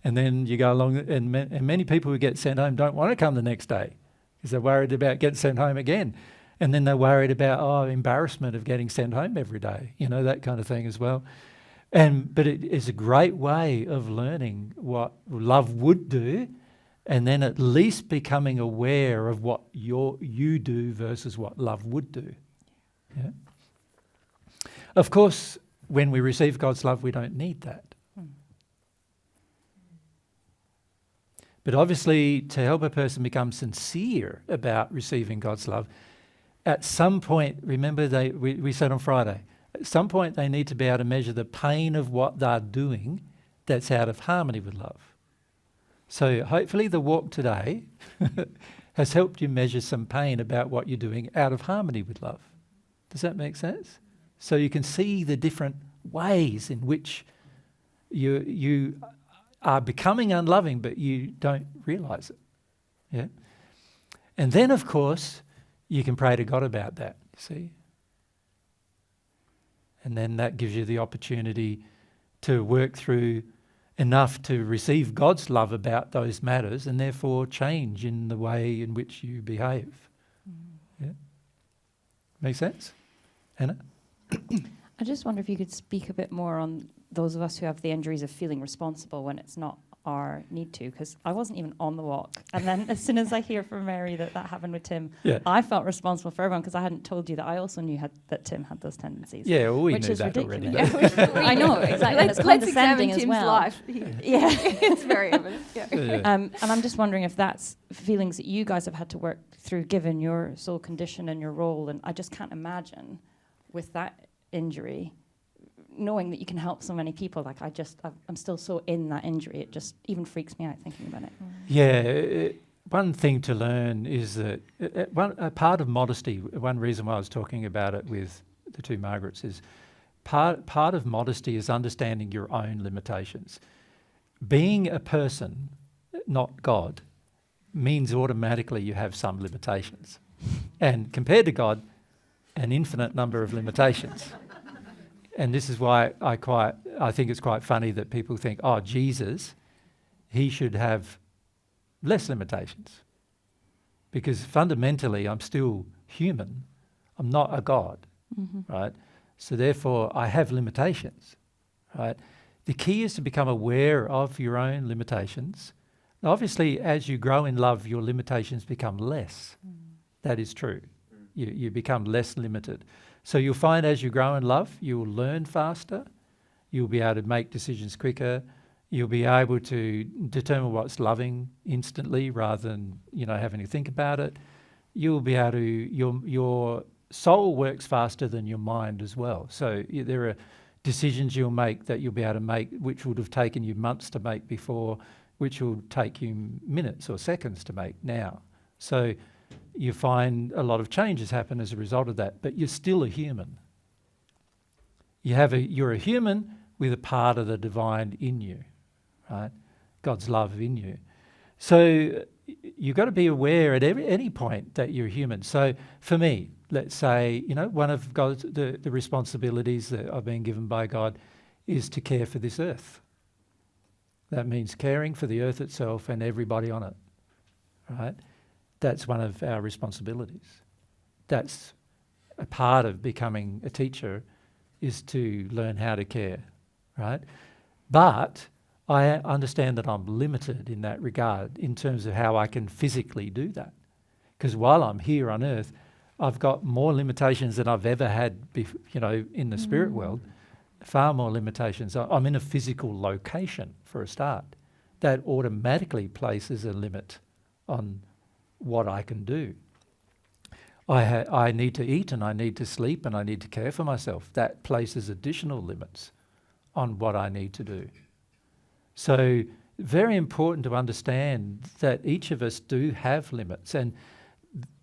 and then you go along, and many people who get sent home don't want to come the next day because they're worried about getting sent home again. And then they're worried about, embarrassment of getting sent home every day, that kind of thing as well. But it is a great way of learning what love would do, and then at least becoming aware of what you do versus what love would do. Yeah. Of course, when we receive God's love, we don't need that. But obviously, to help a person become sincere about receiving God's love, at some point, remember we said on Friday, at some point they need to be able to measure the pain of what they're doing that's out of harmony with love. So hopefully the walk today has helped you measure some pain about what you're doing out of harmony with love. Does that make sense? So you can see the different ways in which you are becoming unloving, but you don't realise it. Yeah. And then, of course, you can pray to God about that, you see. And then that gives you the opportunity to work through enough to receive God's love about those matters and therefore change in the way in which you behave. Yeah. Make sense? Anna? I just wonder if you could speak a bit more on those of us who have the injuries of feeling responsible when it's not our need to, because I wasn't even on the walk. And then as soon as I hear from Mary that happened with Tim, I felt responsible for everyone because I hadn't told you that I also knew that Tim had those tendencies. Yeah, well, we which knew is that ridiculous. already. I know, exactly. And it's condescending as well. Life. Yeah. It's very evident. Yeah. And I'm just wondering if that's feelings that you guys have had to work through given your soul condition and your role. And I just can't imagine with that injury knowing that you can help so many people. Like I'm still so in that injury, it just even freaks me out thinking about it. Yeah, one thing to learn is that a part of modesty, one reason why I was talking about it with the two Margarets is part of modesty is understanding your own limitations. Being a person, not God, means automatically you have some limitations. And compared to God, an infinite number of limitations. And this is why I think it's quite funny that people think, Jesus, he should have less limitations. Because fundamentally, I'm still human. I'm not a God, right? So therefore, I have limitations, right? The key is to become aware of your own limitations. Now, obviously, as you grow in love, your limitations become less. That is true. You become less limited. So you'll find as you grow in love, you'll learn faster, you'll be able to make decisions quicker, you'll be able to determine what's loving instantly rather than, having to think about it. You'll be able to, your soul works faster than your mind as well. So there are decisions you'll make that you'll be able to make which would have taken you months to make before, which will take you minutes or seconds to make now. So you find a lot of changes happen as a result of that, but you're still a human. You're a human with a part of the divine in you, right? God's love in you. So you've got to be aware at any point that you're human. So for me, let's say, one of God's the responsibilities that I've been given by God is to care for this earth. That means caring for the earth itself and everybody on it, right? That's one of our responsibilities. That's a part of becoming a teacher, is to learn how to care, right? But I understand that I'm limited in that regard in terms of how I can physically do that. Because while I'm here on earth, I've got more limitations than I've ever had, in the spirit world, far more limitations. I'm in a physical location for a start. That automatically places a limit on what I can do. I need to eat and I need to sleep and I need to care for myself. That places additional limits on what I need to do. So very important to understand that each of us do have limits, and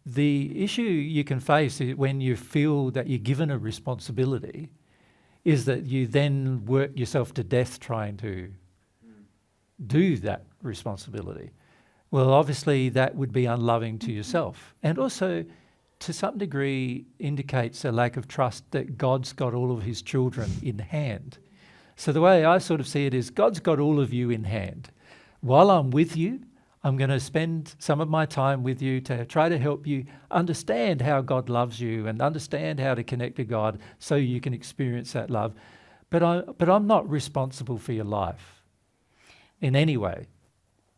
the issue you can face when you feel that you're given a responsibility is that you then work yourself to death trying to do that responsibility. well, obviously that would be unloving to yourself, and also to some degree indicates a lack of trust that God's got all of his children in hand. So the way I sort of see it is God's got all of you in hand. While I'm with you, I'm going to spend some of my time with you to try to help you understand how God loves you and understand how to connect to God so you can experience that love. But I'm not responsible for your life in any way.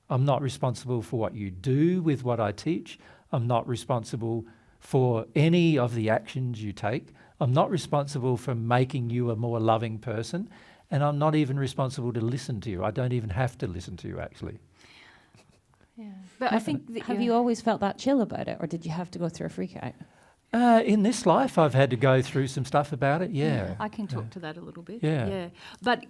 I'm not responsible for what you do with what I teach. I'm not responsible for any of the actions you take. I'm not responsible for making you a more loving person. And I'm not even responsible to listen to you. I don't even have to listen to you, actually. Yeah. But I think that have you always felt that chill about it, or did you have to go through a freak out? In this life, I've had to go through some stuff about it, yeah. I can talk to that a little bit. Yeah. But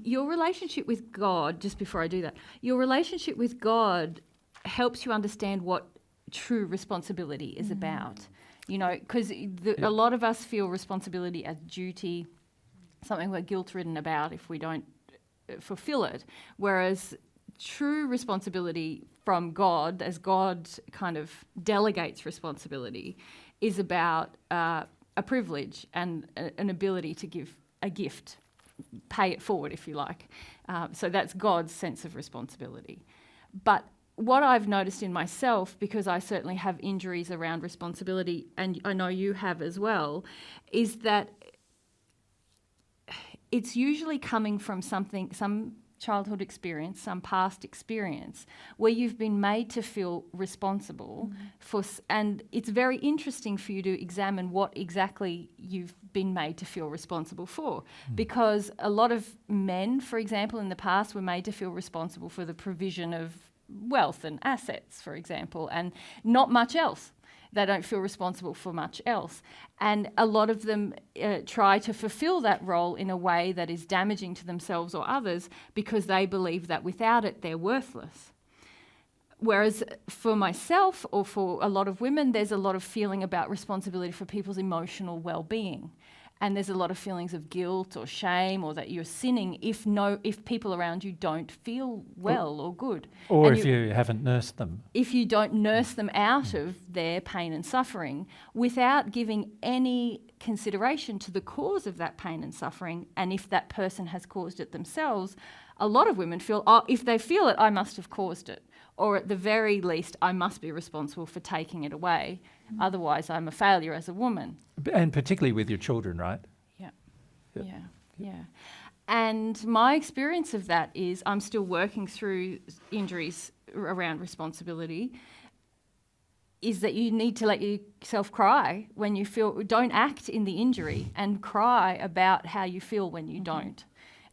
your relationship with God, just before I do that, your relationship with God helps you understand what true responsibility is about. You know, because a lot of us feel responsibility as duty, something we're guilt-ridden about if we don't fulfill it. Whereas true responsibility from God, as God kind of delegates responsibility, is about a privilege and an ability to give a gift, pay it forward if you like. So that's God's sense of responsibility. But what I've noticed in myself, because I certainly have injuries around responsibility, and I know you have as well, is that it's usually coming from something, some childhood experience, some past experience, where you've been made to feel responsible for, and it's very interesting for you to examine what exactly you've been made to feel responsible for. Because a lot of men, for example, in the past were made to feel responsible for the provision of wealth and assets, for example, and not much else. They don't feel responsible for much else. And a lot of them try to fulfill that role in a way that is damaging to themselves or others because they believe that without it, they're worthless. Whereas for myself or for a lot of women, there's a lot of feeling about responsibility for people's emotional well-being. And there's a lot of feelings of guilt or shame, or that you're sinning if people around you don't feel well or good. Or if you haven't nursed them. If you don't nurse them out of their pain and suffering without giving any consideration to the cause of that pain and suffering, and if that person has caused it themselves, a lot of women feel, oh, if they feel it, I must have caused it. Or at the very least, I must be responsible for taking it away. Otherwise, I'm a failure as a woman. And particularly with your children, right? Yeah. And my experience of that is I'm still working through injuries around responsibility, is that you need to let yourself cry when you feel, don't act in the injury and cry about how you feel when you don't.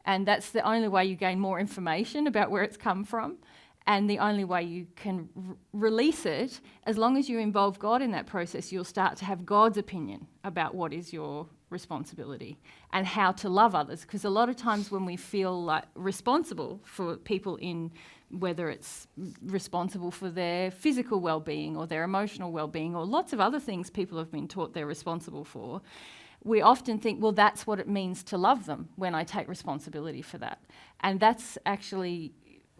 And that's the only way you gain more information about where it's come from. And the only way you can release it, as long as you involve God in that process, you'll start to have God's opinion about what is your responsibility and how to love others. Because a lot of times when we feel like responsible for people, in whether it's responsible for their physical well-being or their emotional well-being or lots of other things people have been taught they're responsible for, we often think, well, that's what it means to love them when I take responsibility for that. And that's actually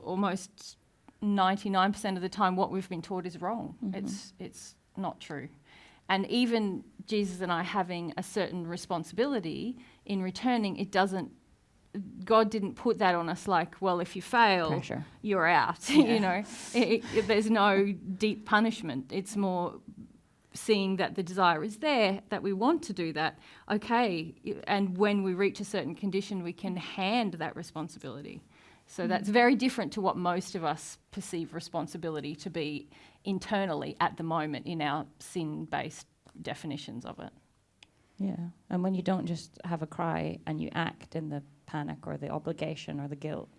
almost 99% of the time what we've been taught is wrong. It's not true. And even Jesus and I having a certain responsibility in returning, God didn't put that on us like, well, if you fail, pressure, you're out. You know, there's no deep punishment. It's more seeing that the desire is there, that we want to do that. Okay, and when we reach a certain condition, we can hand that responsibility. So that's very different to what most of us perceive responsibility to be internally at the moment in our sin-based definitions of it. Yeah, and when you don't just have a cry and you act in the panic or the obligation or the guilt,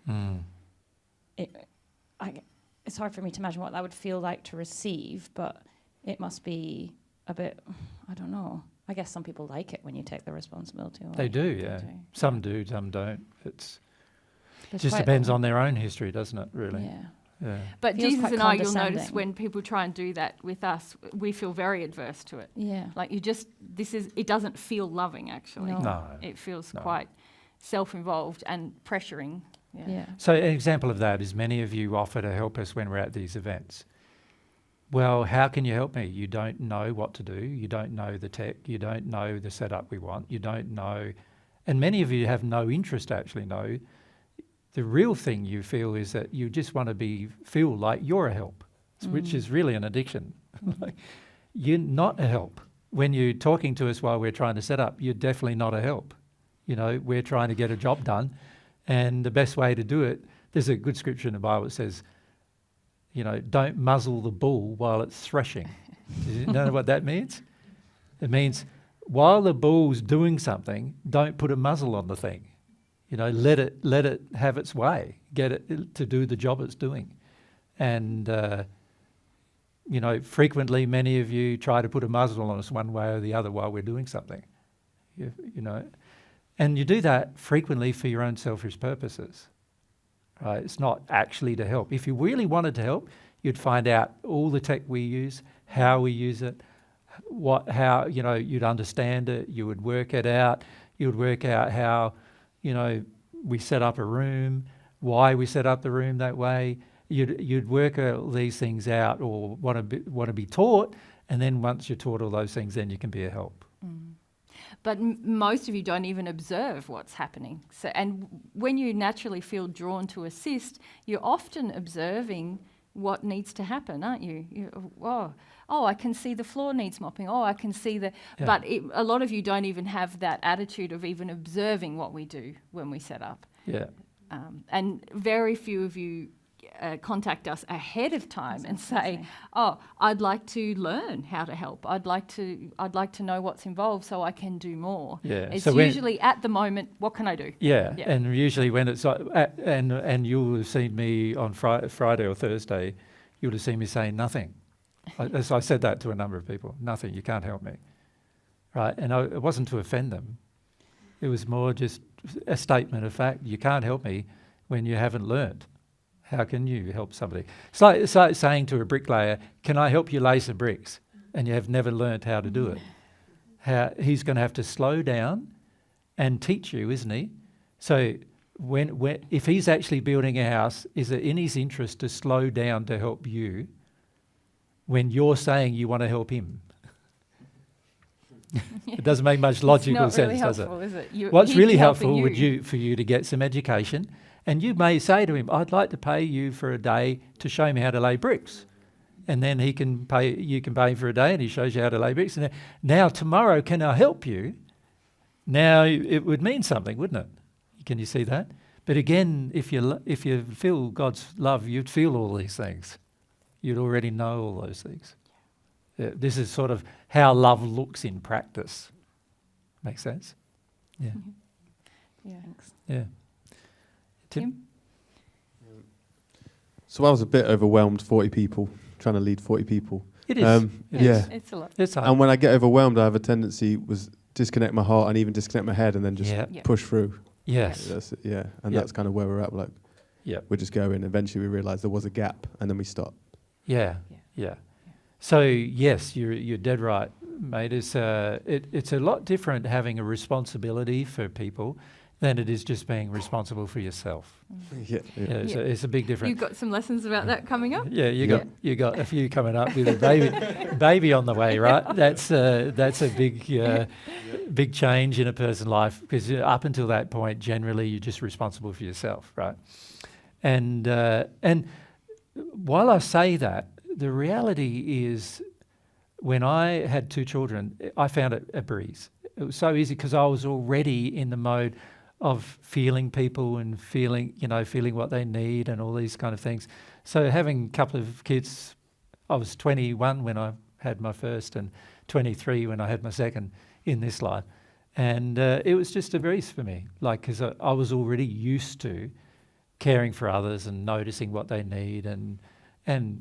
it's hard for me to imagine what that would feel like to receive, but it must be a bit, I don't know. I guess some people like it when you take the responsibility. They do, yeah. Some do, some don't. It just depends on their own history, doesn't it, really? Yeah. But Jesus and I, you'll notice when people try and do that with us, we feel very adverse to it. Yeah. Like it doesn't feel loving, actually. No. It feels quite self-involved and pressuring Yeah. So an example of that is many of you offer to help us when we're at these events. Well, how can you help me? You don't know what to do. You don't know the tech. You don't know the setup we want. You don't know, and many of you have no interest to actually know. The real thing you feel is that you just want to feel like you're a help, which is really an addiction. Like, you're not a help. When you're talking to us while we're trying to set up, you're definitely not a help. You know, we're trying to get a job done, and the best way to do it, there's a good scripture in the Bible that says, you know, don't muzzle the bull while it's threshing. Do you know what that means? It means while the bull's doing something, don't put a muzzle on the thing. You know, let it have its way. Get it to do the job it's doing. And, you know, frequently many of you try to put a muzzle on us one way or the other while we're doing something. You know, and you do that frequently for your own selfish purposes. Right? It's not actually to help. If you really wanted to help, you'd find out all the tech we use, how we use it, how, you know, you'd understand it, you would work it out, you would work out how, you know, we set up a room, why we set up the room that way. You'd work all these things out or want to be taught, and then once you're taught all those things, then you can be a help. But most of you don't even observe what's happening. So, and when you naturally feel drawn to assist, you're often observing what needs to happen, aren't you? Oh, I can see the floor needs mopping. Oh, I can see the... Yeah. But a lot of you don't even have that attitude of even observing what we do when we set up. Yeah. And very few of you contact us ahead of time and say, "Oh, I'd like to learn how to help. I'd like to know what's involved so I can do more." Yeah. It's so usually at the moment, what can I do? Yeah. And usually when it's like, and you'll have seen me on Friday or Thursday, you'll have seen me saying nothing. As I said that to a number of people, nothing. You can't help me, right? And it wasn't to offend them. It was more just a statement of fact. You can't help me when you haven't learned. How can you help somebody? It's like saying to a bricklayer, can I help you lay some bricks? And you have never learned how to do it. He's going to have to slow down and teach you, isn't he? So if he's actually building a house, is it in his interest to slow down to help you when you're saying you want to help him? It doesn't make much logical sense, does it? Is it? What's really helpful for you to get some education. And you may say to him, I'd like to pay you for a day to show me how to lay bricks. And then you can pay for a day and he shows you how to lay bricks. And now tomorrow, can I help you? Now it would mean something, wouldn't it? Can you see that? But again, if you feel God's love, you'd feel all these things. You'd already know all those things. Yeah, this is sort of how love looks in practice. Make sense? Yeah. Yeah. Thanks. Yeah. Tim? So I was a bit overwhelmed, 40 people, trying to lead 40 people. It is. It's a lot. It's hard. And when I get overwhelmed, I have a tendency disconnect my heart and even disconnect my head and then just push through. Yes. That's kind of where we're at. Like, we're just going. Eventually we realised there was a gap and then we stopped. Yeah. So yes, you're dead right, mate. It's a lot different having a responsibility for people than it is just being responsible for yourself. It's a big difference. You've got some lessons about that coming up? Yeah, you got a few coming up with a baby on the way, right? That's a big change in a person's life, because up until that point, generally you're just responsible for yourself, right? And while I say that, the reality is, when I had 2 children, I found it a breeze. It was so easy because I was already in the mode of feeling people and feeling what they need and all these kind of things. So having a couple of kids, I was 21 when I had my first and 23 when I had my second in this life. And it was just a breeze for me, because I was already used to caring for others and noticing what they need and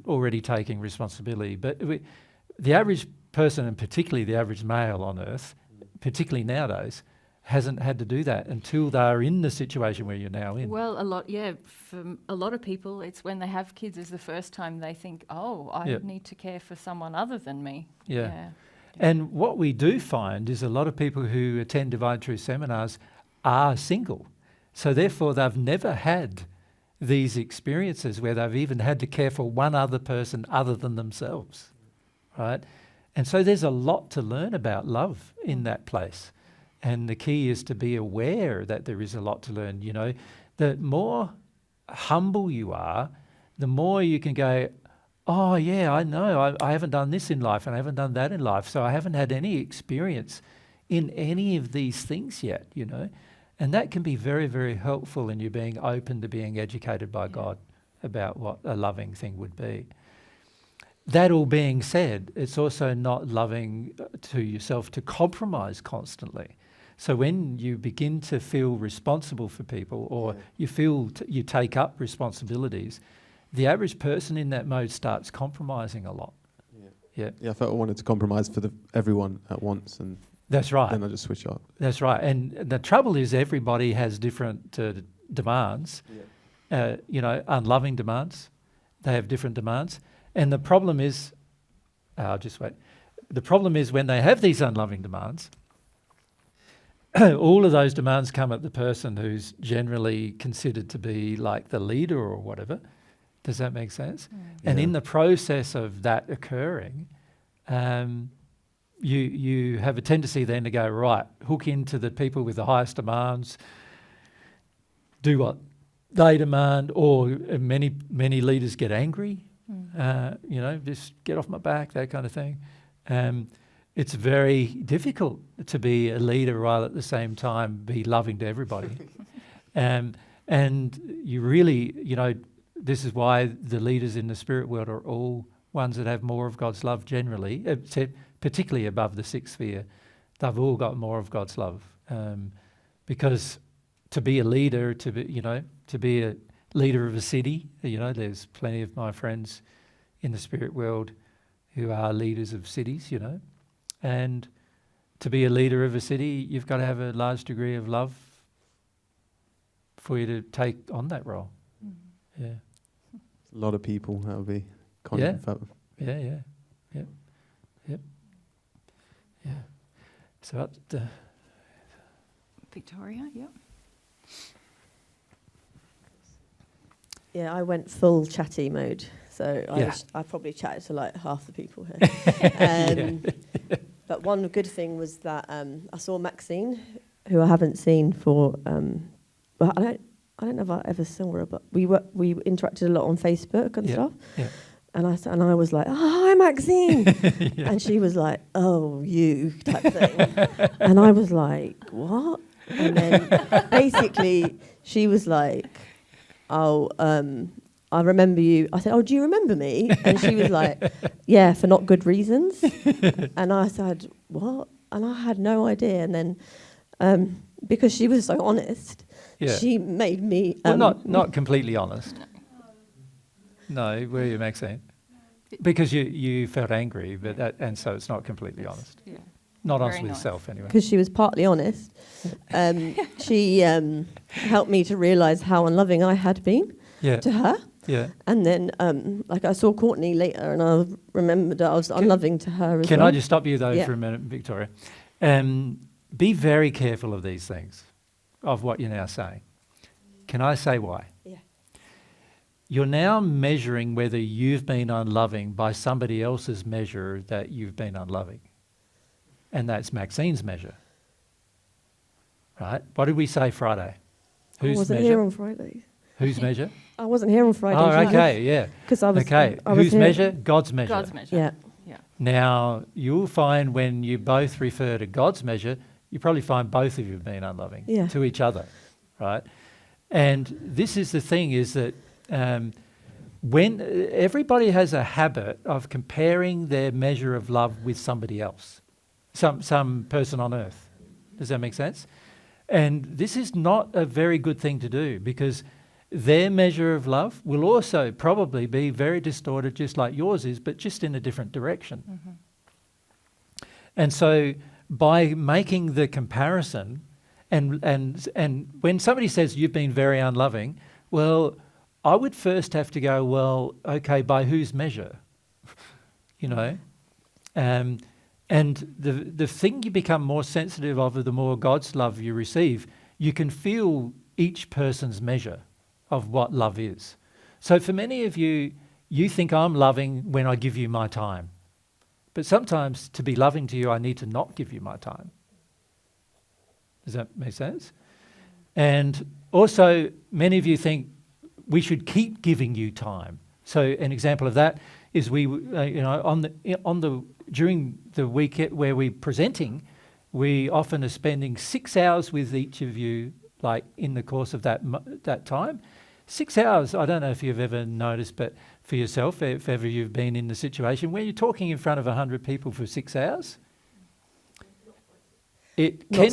already taking responsibility. But the average person, and particularly the average male on earth, particularly nowadays, hasn't had to do that until they're in the situation where you're now in. Well, for a lot of people, it's when they have kids is the first time they think, I need to care for someone other than me. Yeah. And what we do find is a lot of people who attend Divine Truth seminars are single. So therefore, they've never had these experiences where they've even had to care for one other person other than themselves, right? And so there's a lot to learn about love in that place. And the key is to be aware that there is a lot to learn. You know, the more humble you are, the more you can go, oh yeah, I know, I haven't done this in life and I haven't done that in life. So I haven't had any experience in any of these things yet, you know. And that can be very, very helpful in you being open to being educated by God about what a loving thing would be. That all being said, it's also not loving to yourself to compromise constantly. So when you begin to feel responsible for people, or you feel you take up responsibilities, the average person in that mode starts compromising a lot. Yeah. I felt I wanted to compromise for everyone at once, and that's right. Then I just switch off. That's right. And the trouble is, everybody has different demands. You know, unloving demands. They have different demands. And the problem is, just wait. The problem is when they have these unloving demands, all of those demands come at the person who's generally considered to be like the leader or whatever. Does that make sense? And in the process of that occurring, you have a tendency then to go, right, hook into the people with the highest demands, do what they demand, or many leaders get angry, you know, just get off my back, that kind of thing. It's very difficult to be a leader while at the same time be loving to everybody. And you really, you know, this is why the leaders in the spirit world are all ones that have more of God's love generally, particularly above the sixth sphere. They've all got more of God's love. Because to be a leader, to be a leader of a city, you know, there's plenty of my friends in the spirit world who are leaders of cities, you know. And to be a leader of a city, you've got to have a large degree of love for you to take on that role. Yeah. A lot of people that would be Yeah. Yeah. So up to Victoria, yep. Yeah, I went full chatty mode. So I probably chatted to like half the people here. But one good thing was that I saw Maxine, who I haven't seen for. Well, I don't know if I ever saw her, but we interacted a lot on Facebook and stuff. Yeah. And I was like, oh, hi, Maxine. And she was like, oh, you type thing. And I was like, what? And then basically she was like, oh, I remember you. I said, oh, do you remember me? And she was like, yeah, for not good reasons. And I said, what? And I had no idea. And then because she was so honest, she made me... well, not completely honest. No, were you, Maxine? Because you felt angry, but and so it's not completely honest. Yeah. Not honest with yourself, anyway. Because she was partly honest. She helped me to realise how unloving I had been to her. Yeah. And then, like, I saw Courtney later, and I remembered I was unloving to her as well. Can I just stop you, though, for a minute, Victoria? Be very careful of these things, of what you're now saying. Can I say why? Yeah. You're now measuring whether you've been unloving by somebody else's measure that you've been unloving. And that's Maxine's measure. Right? What did we say Friday? Whose I wasn't measure? here on Friday. Whose measure? I wasn't here on Friday. Oh, okay, yeah. Because I was. Okay, I was whose here. measure? God's measure. God's measure. Yeah. Now, you'll find when you both refer to God's measure, you probably find both of you have been unloving to each other, right? And this is the thing, is that when everybody has a habit of comparing their measure of love with somebody else, some person on earth. Does that make sense? And this is not a very good thing to do, because their measure of love will also probably be very distorted, just like yours is, but just in a different direction. Mm-hmm. And so by making the comparison, and when somebody says you've been very unloving, well, I would first have to go, well, okay, by whose measure? You know? And the thing you become more sensitive of, the more God's love you receive, you can feel each person's measure of what love is. So for many of you, you think I'm loving when I give you my time. But sometimes to be loving to you, I need to not give you my time. Does that make sense? And also, many of you think we should keep giving you time. So an example of that is during the week where we're presenting, we often are spending 6 hours with each of you, like in the course of that time. 6 hours, I don't know if you've ever noticed, but for yourself, if ever you've been in the situation where you're talking in front of 100 people for 6 hours, it can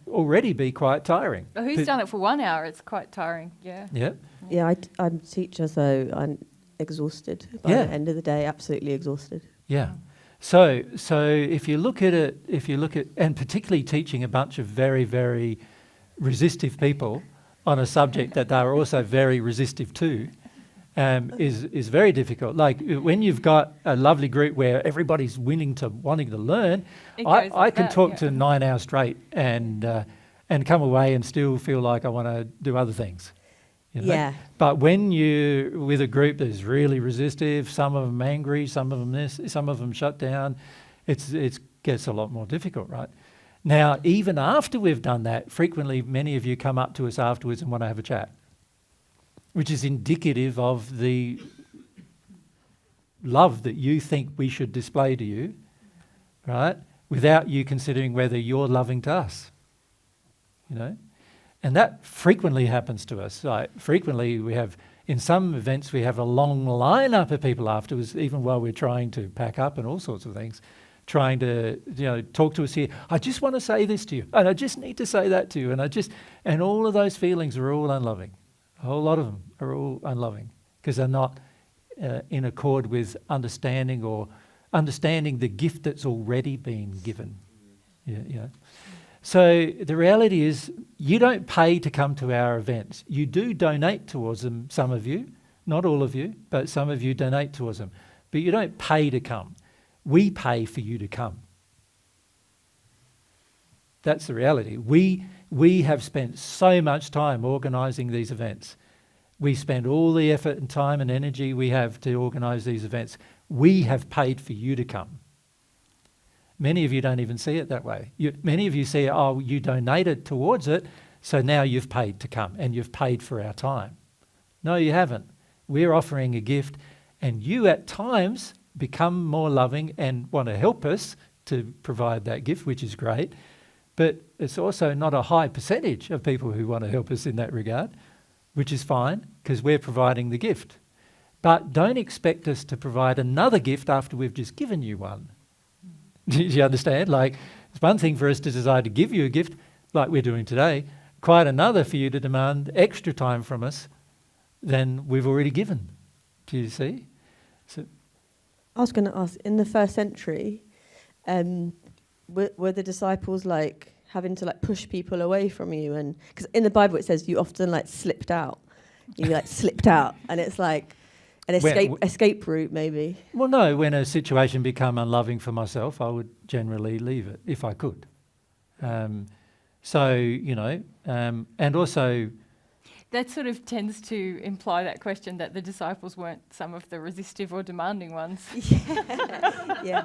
already be quite tiring. Well, who's done it for 1 hour? It's quite tiring, yeah. Yeah. Yeah, I'm a teacher, so I'm exhausted by the end of the day, absolutely exhausted. Yeah. So if you look at, and particularly teaching a bunch of very, very resistive people on a subject that they're also very resistive to, is very difficult. Like when you've got a lovely group where everybody's wanting to learn, I can talk to 9 hours straight and come away and still feel like I want to do other things. You know? Yeah. But when you're with a group that's really resistive, some of them angry, some of them this, some of them shut down, it gets a lot more difficult, right? Now, even after we've done that, frequently many of you come up to us afterwards and want to have a chat, which is indicative of the love that you think we should display to you, right? Without you considering whether you're loving to us, you know? And that frequently happens to us. Like frequently we have, in some events, we have a long lineup of people afterwards, even while we're trying to pack up and all sorts of things, trying to, talk to us here. I just want to say this to you, and I just need to say that to you, and all of those feelings are all unloving. A whole lot of them are all unloving because they're not in accord with understanding the gift that's already been given. Yeah. So the reality is you don't pay to come to our events. You do donate towards them, some of you, not all of you, but some of you donate towards them. But you don't pay to come. We pay for you to come. That's the reality. We have spent so much time organising these events. We spend all the effort and time and energy we have to organise these events. We have paid for you to come. Many of you don't even see it that way. Many of you see, you donated towards it, so now you've paid to come and you've paid for our time. No, you haven't. We're offering a gift, and you at times become more loving and want to help us to provide that gift, which is great. But it's also not a high percentage of people who want to help us in that regard, which is fine because we're providing the gift. But don't expect us to provide another gift after we've just given you one. Do you understand? Like, it's one thing for us to decide to give you a gift, like we're doing today, quite another for you to demand extra time from us than we've already given. Do you see? So, I was going to ask, in the first century, were the disciples like having to like push people away from you? And because in the Bible it says you often like slipped out. You like slipped out, and it's like an escape route, maybe. Well, no, when a situation become unloving for myself, I would generally leave it if I could. And also... That sort of tends to imply that question that the disciples weren't some of the resistive or demanding ones. Yeah.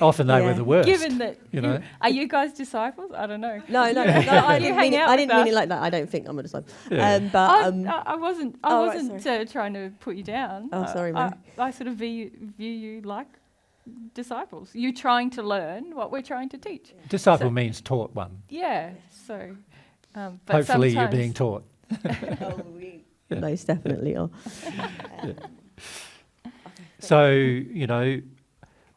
Often they were the worst. Given that, are you guys disciples? I don't know. No, I didn't mean it like that. I don't think I'm a disciple. Yeah. I wasn't trying to put you down. Oh, sorry, Mary. I sort of view you like disciples. You trying to learn what we're trying to teach. Disciple means taught one. Yeah, so... but hopefully you're being taught. We most definitely are. So,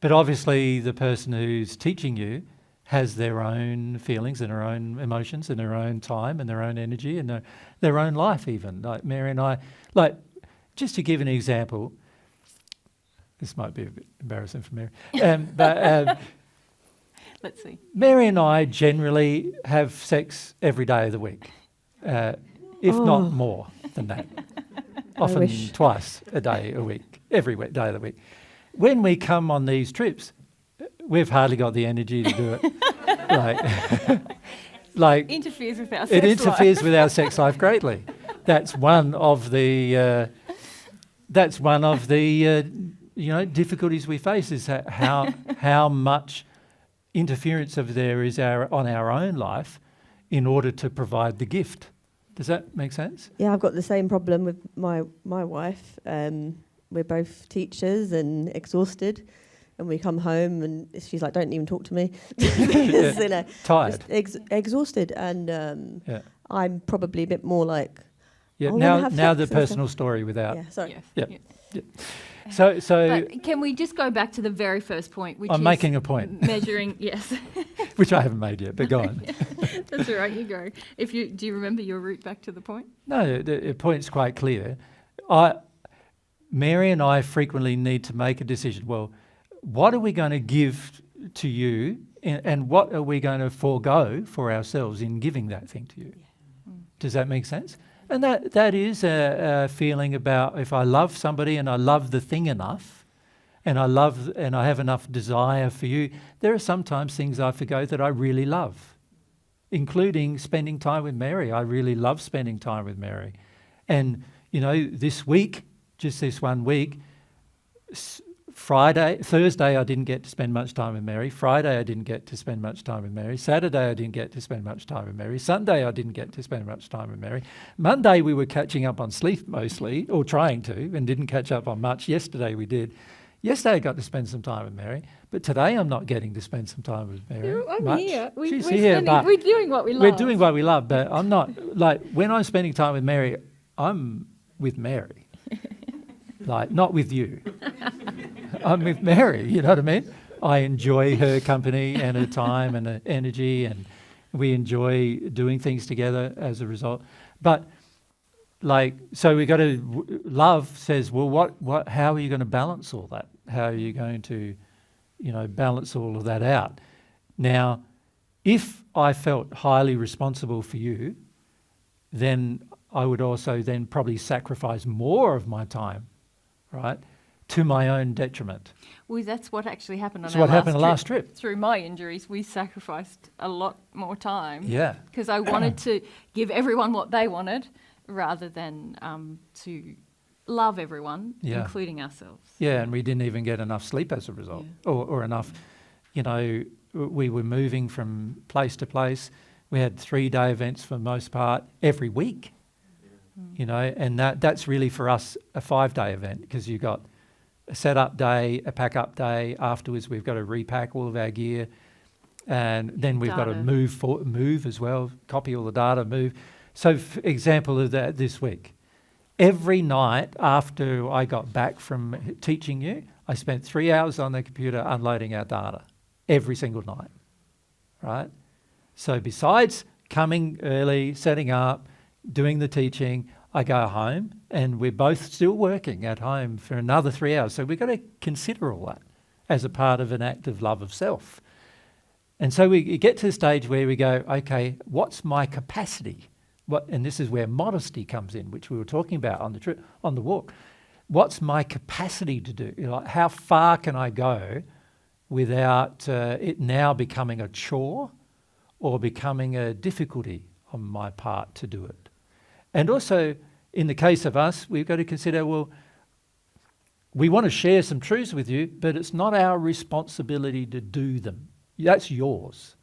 but obviously the person who's teaching you has their own feelings and their own emotions and their own time and their own energy and their own life even. Like Mary and I, just to give an example, this might be a bit embarrassing for Mary, but... Let's see. Mary and I generally have sex every day of the week, if not more than that. Often twice a day a week, every day of the week. When we come on these trips, we've hardly got the energy to do it. like interferes with our sex it interferes life. with our sex life greatly. That's one of the difficulties we face, is how much interference of there is on our own life in order to provide the gift. Does that make sense? Yeah, I've got the same problem with my wife. We're both teachers and exhausted, and we come home and she's like, "Don't even talk to me." Tired, exhausted, and I'm probably a bit more like. Yeah. Oh, Now the personal story without. Yeah. Sorry. Yeah. So. But can we just go back to the very first point, which I'm is making a point. Measuring, yes. Which I haven't made yet, but go on. That's all right, you go. Do you remember your route back to the point? No, the point's quite clear. Mary and I frequently need to make a decision. Well, what are we going to give to you, and what are we going to forego for ourselves in giving that thing to you? Yeah. Does that make sense? And that is a feeling about, if I love somebody and I love the thing enough, and I have enough desire for you, there are sometimes things I forgo that I really love, including spending time with Mary. I really love spending time with Mary. And, this week, just this 1 week, Thursday I didn't get to spend much time with Mary. Friday I didn't get to spend much time with Mary. Saturday I didn't get to spend much time with Mary. Sunday I didn't get to spend much time with Mary. Monday we were catching up on sleep mostly, or trying to, and didn't catch up on much. Yesterday we did. Yesterday I got to spend some time with Mary, but today I'm not getting to spend some time with Mary. I'm much. here. She's here, but we're doing what we love. We're doing what we love, but I'm not, like, when I'm spending time with Mary, I'm with Mary. Like, not with you. I'm with Mary, you know what I mean? I enjoy her company and her time and her energy, and we enjoy doing things together as a result. But, so we got to, love says, well, how are you going to balance all that? How are you going to, balance all of that out? Now, if I felt highly responsible for you, then I would also then probably sacrifice more of my time, right, to my own detriment. Well, that's what actually happened on That's what happened last trip. Through my injuries, we sacrificed a lot more time. Yeah. Because I wanted to give everyone what they wanted, rather than to love everyone, including ourselves. Yeah, and we didn't even get enough sleep as a result, or enough, we were moving from place to place. We had 3-day events for the most part every week, and that's really for us a 5-day event, because you've got a set-up day, a pack-up day. Afterwards, we've got to repack all of our gear, and then we've got to move as well, copy all the data, move. So, for example of that this week, every night after I got back from teaching you, I spent 3 hours on the computer unloading our data, every single night, right? So besides coming early, setting up, doing the teaching, I go home and we're both still working at home for another 3 hours. So we've got to consider all that as a part of an act of love of self. And so we get to the stage where we go, okay, what's my capacity? And this is where modesty comes in, which we were talking about on the trip, on the walk. What's my capacity to do? How far can I go without it now becoming a chore or becoming a difficulty on my part to do it? And also, in the case of us, we've got to consider, well, we want to share some truths with you, but it's not our responsibility to do them. That's yours.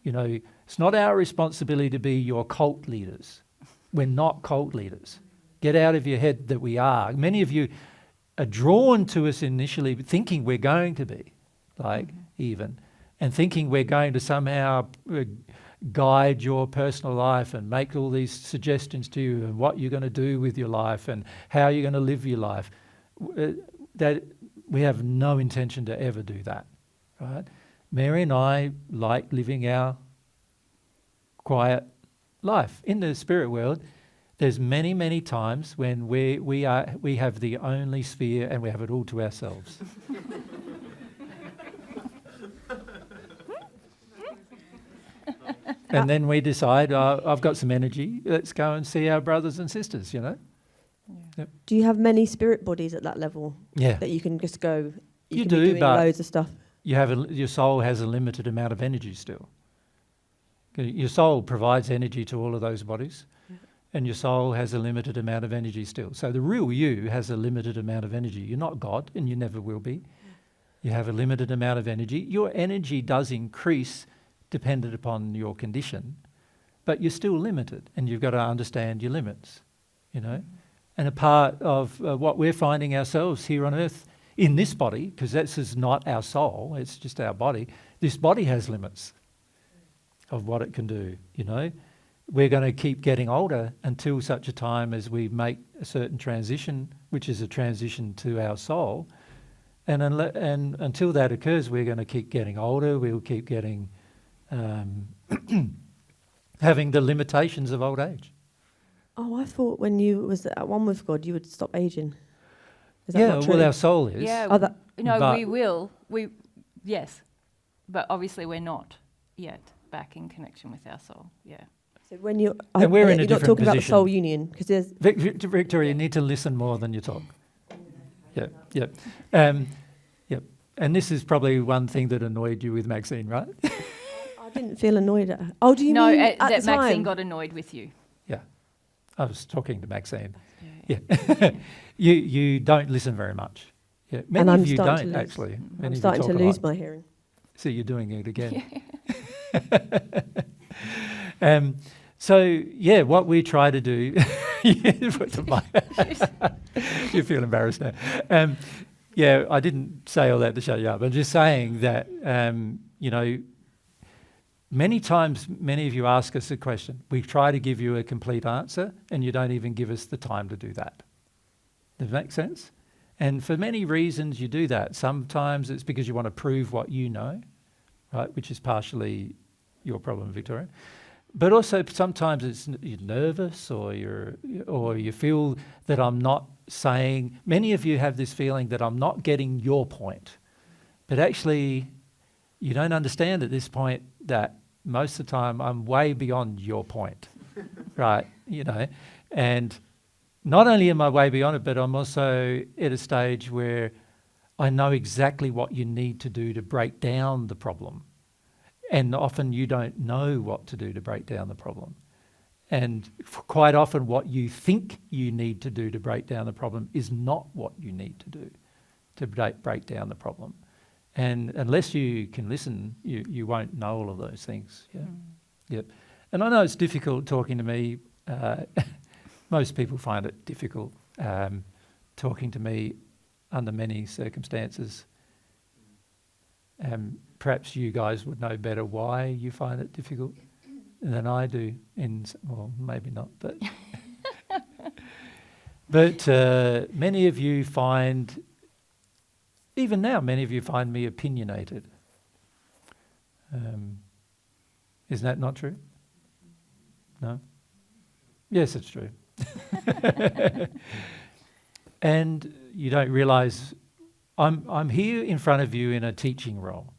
It's not our responsibility to be your cult leaders. We're not cult leaders. Get out of your head that we are. Many of you are drawn to us initially thinking we're going to be, even, and thinking we're going to somehow guide your personal life and make all these suggestions to you and what you're going to do with your life and how you're going to live your life. That we have no intention to ever do that, right? Mary and I like living our quiet life. In the spirit world, there's many, many times when we have the only sphere and we have it all to ourselves. And then we decide, I've got some energy, let's go and see our brothers and sisters, Yep. Do you have many spirit bodies at that level? Yeah. That you can just go, you can do, be doing but loads of stuff? Your soul has a limited amount of energy still. Your soul provides energy to all of those bodies, and your soul has a limited amount of energy still. So the real you has a limited amount of energy. You're not God, and you never will be. You have a limited amount of energy. Your energy does increase dependent upon your condition, but you're still limited, and you've got to understand your limits, you know. And a part of what we're finding ourselves here on earth in this body, because this is not our soul, it's just our body. This body has limits of what it can do, you know. We're going to keep getting older until such a time as we make a certain transition, which is a transition to our soul. And until that occurs, we're going to keep getting older. We'll keep getting having the limitations of old age. Oh, I thought when you was at one with God, you would stop aging. Is that not true? Well, our soul is. Yeah, we will. Yes, but obviously we're not yet back in connection with our soul. Yeah. So when you're, and we're in a you're different not talking position. about the soul union, because there's Victoria, you need to listen more than you talk. Yeah. And this is probably one thing that annoyed you with Maxine, right? I didn't feel annoyed at her. Oh, do you mean at that the time? Maxine got annoyed with you? Yeah, I was talking to Maxine. Yeah. You don't listen very much. Yeah, many of you don't actually. I'm starting to lose my hearing. So you're doing it again. So yeah, what we try to do. You feel embarrassed now. Yeah, I didn't say all that to shut you up. I'm just saying that you know, many times, many of you ask us a question. We try to give you a complete answer, and you don't even give us the time to do that. Does that make sense? And for many reasons, you do that. Sometimes it's because you want to prove what you know, right? Which is partially your problem, Victoria. But also sometimes it's you're nervous, or you feel that I'm not saying. Many of you have this feeling that I'm not getting your point, but actually, you don't understand at this point that most of the time I'm way beyond your point, right? You know, and not only am I way beyond it, but I'm also at a stage where I know exactly what you need to do to break down the problem. And often you don't know what to do to break down the problem. And quite often what you think you need to do to break down the problem is not what you need to do to break down the problem. And unless you can listen, you won't know all of those things. Yeah. Yep. And I know it's difficult talking to me. Most people find it difficult talking to me under many circumstances. Perhaps you guys would know better why you find it difficult than I do. Well, maybe not, but but many of you find, even now, many of you find me opinionated. Isn't that not true? No? Yes, it's true. And you don't realise I'm here in front of you in a teaching role.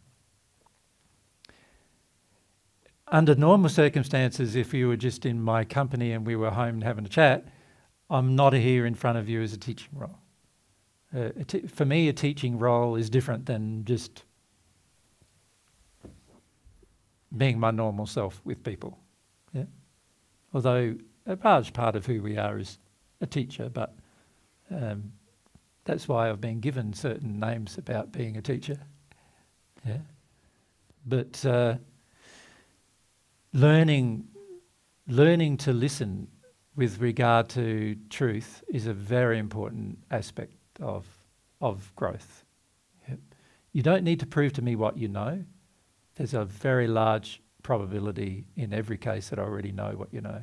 Under normal circumstances, if you were just in my company and we were home having a chat, I'm not here in front of you as a teaching role. For me, a teaching role is different than just being my normal self with people. Yeah? Although a large part of who we are is a teacher, but that's why I've been given certain names about being a teacher. Yeah, but learning to listen with regard to truth is a very important aspect of growth. Yep. You don't need to prove to me what you know. There's a very large probability in every case that I already know what you know.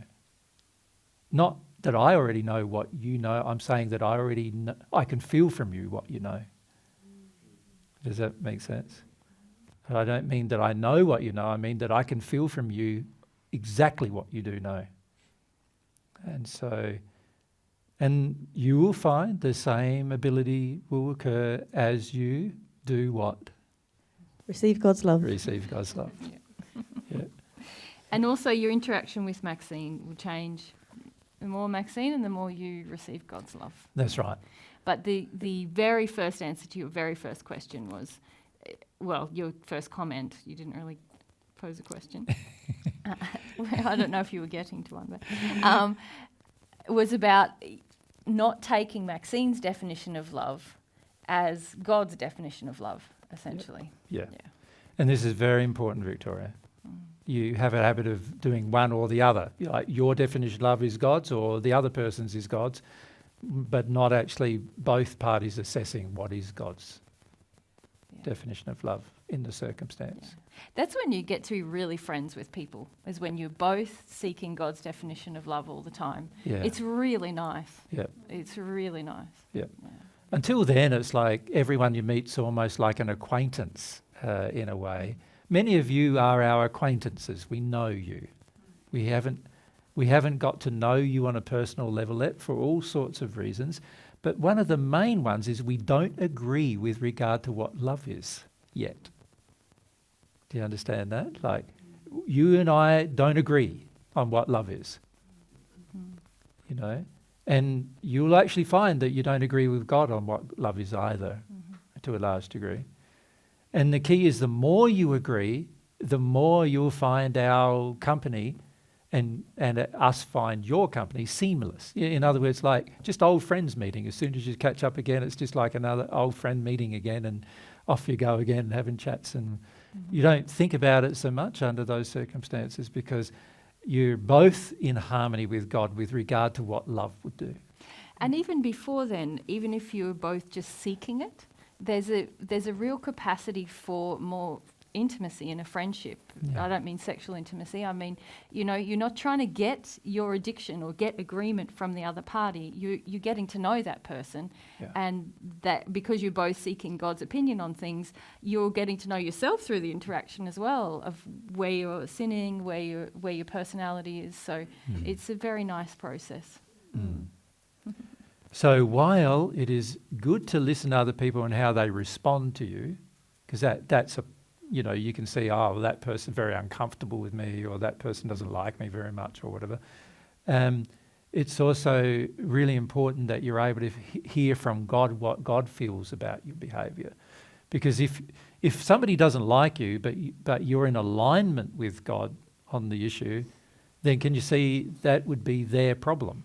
Not that I already know what you know. I'm saying that I already know, I can feel from you what you know. Does that make sense? But I don't mean that I know what you know. I mean that I can feel from you exactly what you do know. And so, and you will find the same ability will occur as you do what? Receive God's love. Receive God's love. Yeah. And also your interaction with Maxine will change. The more Maxine and the more you receive God's love. That's right. But the very first answer to your very first question was, well, your first comment, you didn't really pose a question. I don't know if you were getting to one, but was about not taking Maxine's definition of love as God's definition of love, essentially. Yeah. And this is very important, Victoria. You have a habit of doing one or the other. Like your definition of love is God's or the other person's is God's, but not actually both parties assessing what is God's definition of love in the circumstance. Yeah. That's when you get to be really friends with people, is when you're both seeking God's definition of love all the time. Yeah. It's really nice. Yeah. It's really nice. Yeah. Until then, it's like everyone you meet's almost like an acquaintance in a way. Many of you are our acquaintances. We know you. We haven't got to know you on a personal level yet for all sorts of reasons. But one of the main ones is we don't agree with regard to what love is yet. Do you understand that? Like, you and I don't agree on what love is. You know? And you'll actually find that you don't agree with God on what love is either, to a large degree. And the key is the more you agree, the more you'll find our company and us find your company seamless. In other words, like just old friends meeting. As soon as you catch up again, it's just like another old friend meeting again, and off you go again having chats. And you don't think about it so much under those circumstances because you're both in harmony with God with regard to what love would do. And even before then, even if you're both just seeking it, there's a real capacity for more intimacy in a friendship. I don't mean sexual intimacy. I mean, you know, you're not trying to get your addiction or get agreement from the other party. You're getting to know that person, and that because you're both seeking God's opinion on things, you're getting to know yourself through the interaction as well of where you're sinning, where your personality is. So it's a very nice process. So while it is good to listen to other people and how they respond to you, because that's a, you know, you can see, oh, that person's very uncomfortable with me, or that person doesn't like me very much, or whatever. It's also really important that you're able to hear from God what God feels about your behaviour. Because if somebody doesn't like you, but you're in alignment with God on the issue, then can you see that would be their problem,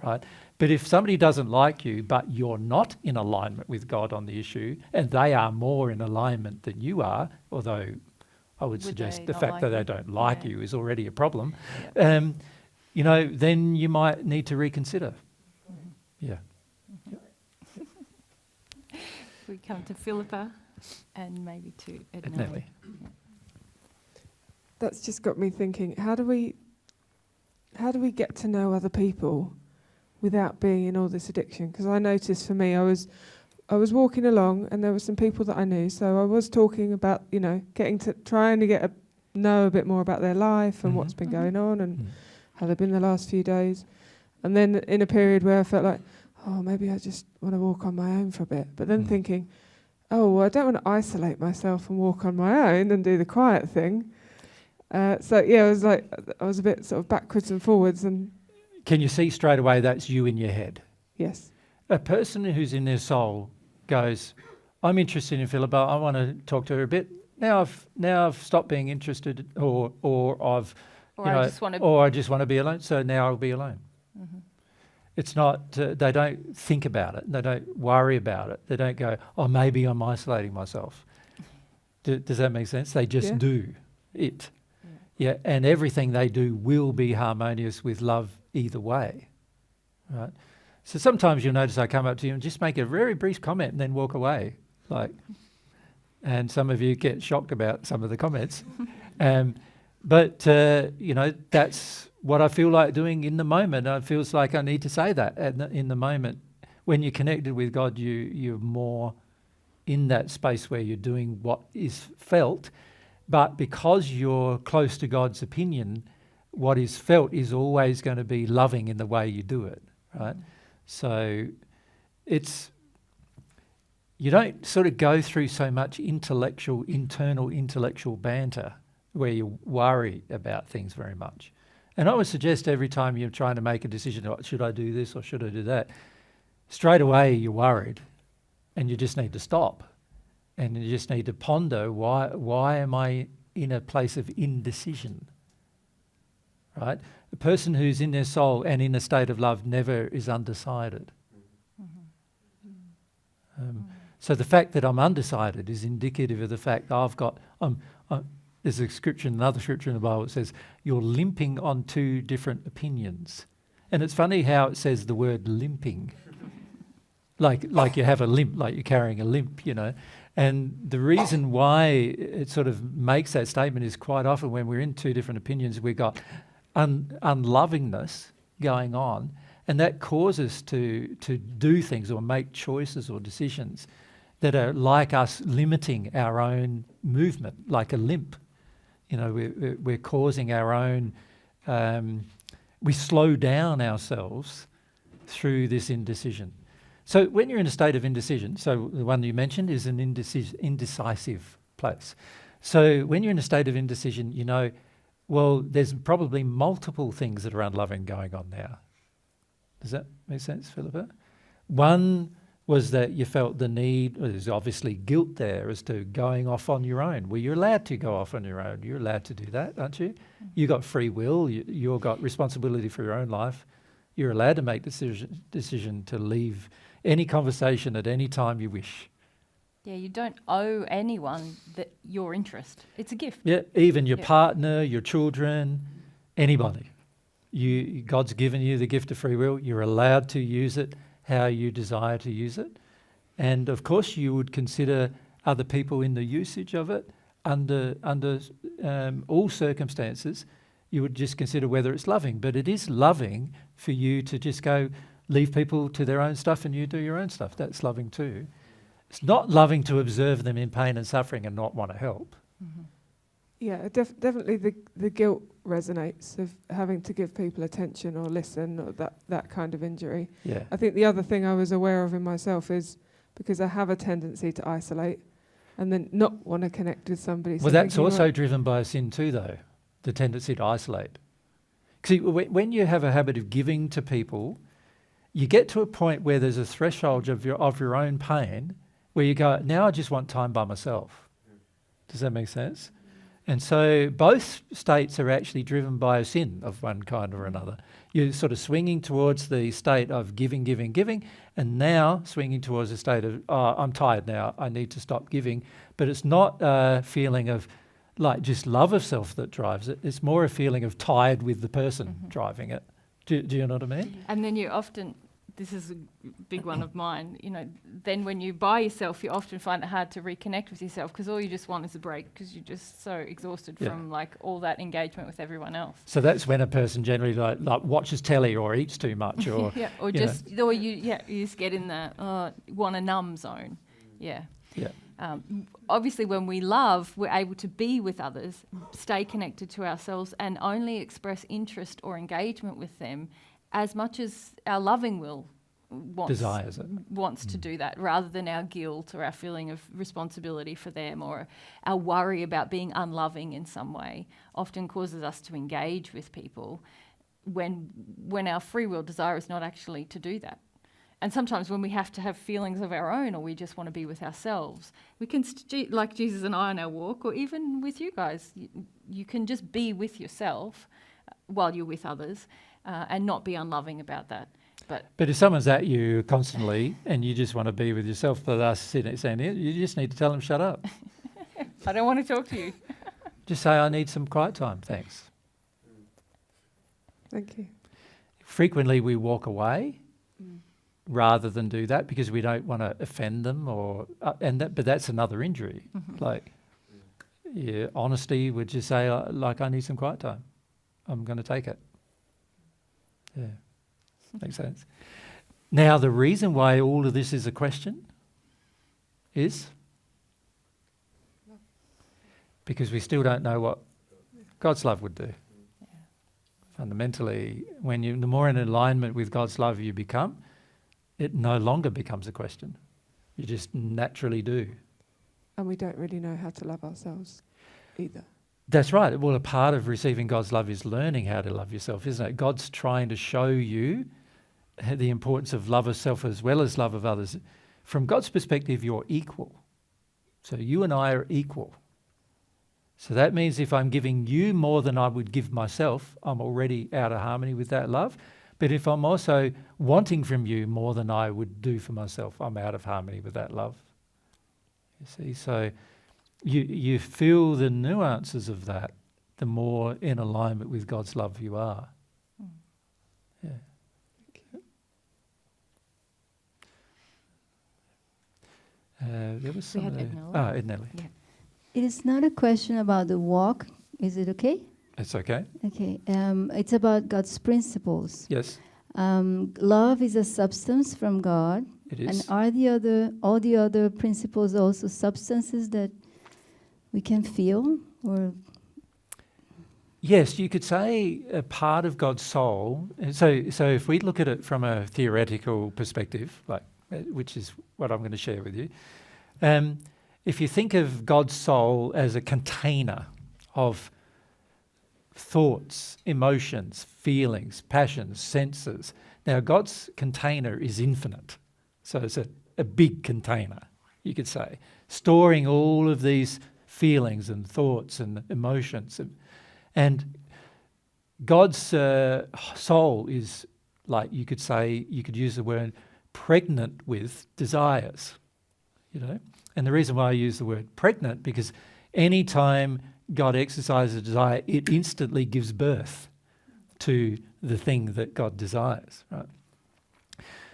right? But if somebody doesn't like you, but you're not in alignment with God on the issue, and they are more in alignment than you are, although I would suggest the fact that they don't like you is already a problem, you know, then you might need to reconsider. We come to Philippa and maybe to Edna. Nelly. That's just got me thinking, how do we get to know other people without being in all this addiction? Because I noticed for me, I was walking along and there were some people that I knew, so I was talking about, you know, trying to know a bit more about their life and what's been going on and how they've been the last few days. And then in a period where I felt like, oh, maybe I just want to walk on my own for a bit. But then thinking, oh, well, I don't want to isolate myself and walk on my own and do the quiet thing. So yeah, I was a bit sort of backwards and forwards. And can you see straight away that's you in your head? Yes. A person who's in their soul goes, I'm interested in Philippa, I want to talk to her a bit. Now I've stopped being interested, or I just want to be alone, so now I'll be alone. It's not, they don't think about it, they don't worry about it, they don't go, oh, maybe I'm isolating myself. Does that make sense? They just do it. Yeah, and everything they do will be harmonious with love either way, right? So sometimes you'll notice I come up to you and just make a very brief comment and then walk away, and some of you get shocked about some of the comments, but you know, that's what I feel like doing in the moment. It feels like I need to say that in the moment. When you're connected with God, you're more in that space where you're doing what is felt. But because you're close to God's opinion, what is felt is always going to be loving in the way you do it, right? So you don't sort of go through so much internal intellectual banter where you worry about things very much. And I would suggest every time you're trying to make a decision, should I do this or should I do that? Straight away you're worried and you just need to stop. And you just need to ponder, why am I in a place of indecision? right? A person who's in their soul and in a state of love never is undecided. So the fact that I'm undecided is indicative of the fact there's a scripture, another scripture in the Bible that says you're limping on two different opinions. And it's funny how it says the word limping. like you have a limp, like you're carrying a limp, you know. And the reason why it sort of makes that statement is quite often when we're in two different opinions, we've got unlovingness going on, and that causes to do things or make choices or decisions that are like us limiting our own movement, like a limp. You know, we're causing our own, we slow down ourselves through this indecision. So when you're in a state of indecision, so the one you mentioned is an indecisive place. So when you're in a state of indecision, you know, well, there's probably multiple things that are unloving going on now. Does that make sense, Philippa? One was that you felt the need, there's obviously guilt there as to going off on your own. Well, you're allowed to go off on your own. You're allowed to do that, aren't you? You got free will. You've got responsibility for your own life. You're allowed to make decision to leave any conversation at any time you wish. Yeah, you don't owe anyone your interest. It's a gift. Yeah, even your partner, your children, anybody. God's given you the gift of free will. You're allowed to use it how you desire to use it. And of course you would consider other people in the usage of it under all circumstances. You would just consider whether it's loving. But it is loving for you to just go leave people to their own stuff and you do your own stuff. That's loving too. It's not loving to observe them in pain and suffering and not want to help. Mm-hmm. Yeah, definitely the guilt resonates of having to give people attention or listen or that kind of injury. Yeah. I think the other thing I was aware of in myself is because I have a tendency to isolate and then not want to connect with somebody. Well, that's also driven by sin too, though, the tendency to isolate. See, when you have a habit of giving to people, you get to a point where there's a threshold of your own pain where you go, now I just want time by myself. Does that make sense? And so both states are actually driven by a sin of one kind or another. You're sort of swinging towards the state of giving, and now swinging towards a state of, oh, I'm tired now, I need to stop giving. But it's not a feeling of like just love of self that drives it. It's more a feeling of tired with the person driving it. Do you know what I mean? And then you often, this is a big one of mine, you know, then when you by yourself, you often find it hard to reconnect with yourself because all you just want is a break because you're just so exhausted from like all that engagement with everyone else. So that's when a person generally like watches telly or eats too much or or just know. Or you just get in the want a numb zone. Yeah. Obviously, when we love, we're able to be with others, stay connected to ourselves, and only express interest or engagement with them as much as our loving will wants to do that, rather than our guilt or our feeling of responsibility for them or our worry about being unloving in some way often causes us to engage with people when our free will desire is not actually to do that. And sometimes when we have to have feelings of our own or we just want to be with ourselves, we can, like Jesus and I on our walk, or even with you guys, you can just be with yourself while you're with others and not be unloving about that. But if someone's at you constantly and you just want to be with yourself, but us sitting saying, you just need to tell them, shut up. I don't want to talk to you. Just say, I need some quiet time, thanks. Thank you. Frequently we walk away rather than do that because we don't want to offend them but that's another injury. Like, honesty would just say, I need some quiet time. I'm going to take it. Yeah. Makes sense. Now, the reason why all of this is a question is because we still don't know what God's love would do. Yeah. Fundamentally, the more in alignment with God's love you become, it no longer becomes a question. You just naturally do. And we don't really know how to love ourselves either. That's right. Well, a part of receiving God's love is learning how to love yourself, isn't it? God's trying to show you the importance of love of self as well as love of others. From God's perspective, you're equal. So you and I are equal. So that means if I'm giving you more than I would give myself, I'm already out of harmony with that love. But if I'm also wanting from you more than I would do for myself, I'm out of harmony with that love. You see, so you feel the nuances of that, the more in alignment with God's love you are. Yeah. There was some. Ednelli. Yeah. It is not a question about the walk. Is it okay? It's okay. Okay. It's about God's principles. Yes. Love is a substance from God. It is. And are all the other principles also substances that we can feel? Or yes, you could say a part of God's soul. So if we look at it from a theoretical perspective, which is what I'm going to share with you, if you think of God's soul as a container of thoughts, emotions, feelings, passions, senses. Now, God's container is infinite. So it's a big container, you could say, storing all of these feelings and thoughts and emotions. And God's soul is, like you could say, you could use the word pregnant with desires, you know. And the reason why I use the word pregnant, because any time God exercises a desire, it instantly gives birth to the thing that God desires, right?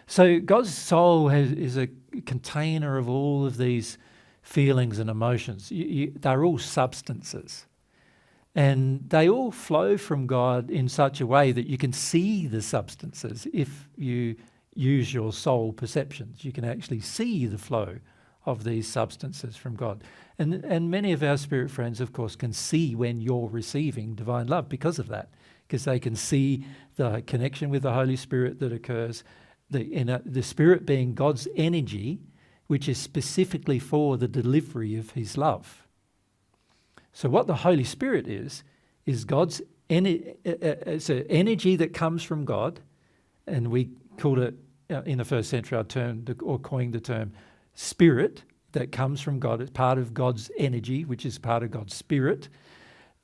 So God's soul is a container of all of these feelings and emotions. They're all substances. And they all flow from God in such a way that you can see the substances if you use your soul perceptions. You can actually see the flow of these substances from God. And many of our spirit friends, of course, can see when you're receiving divine love because of that, because they can see the connection with the Holy Spirit that occurs, the Spirit being God's energy, which is specifically for the delivery of His love. So what the Holy Spirit is God's it's an energy that comes from God, and we called it, in the first century, I coined the term spirit that comes from God. It's part of God's energy, which is part of God's spirit.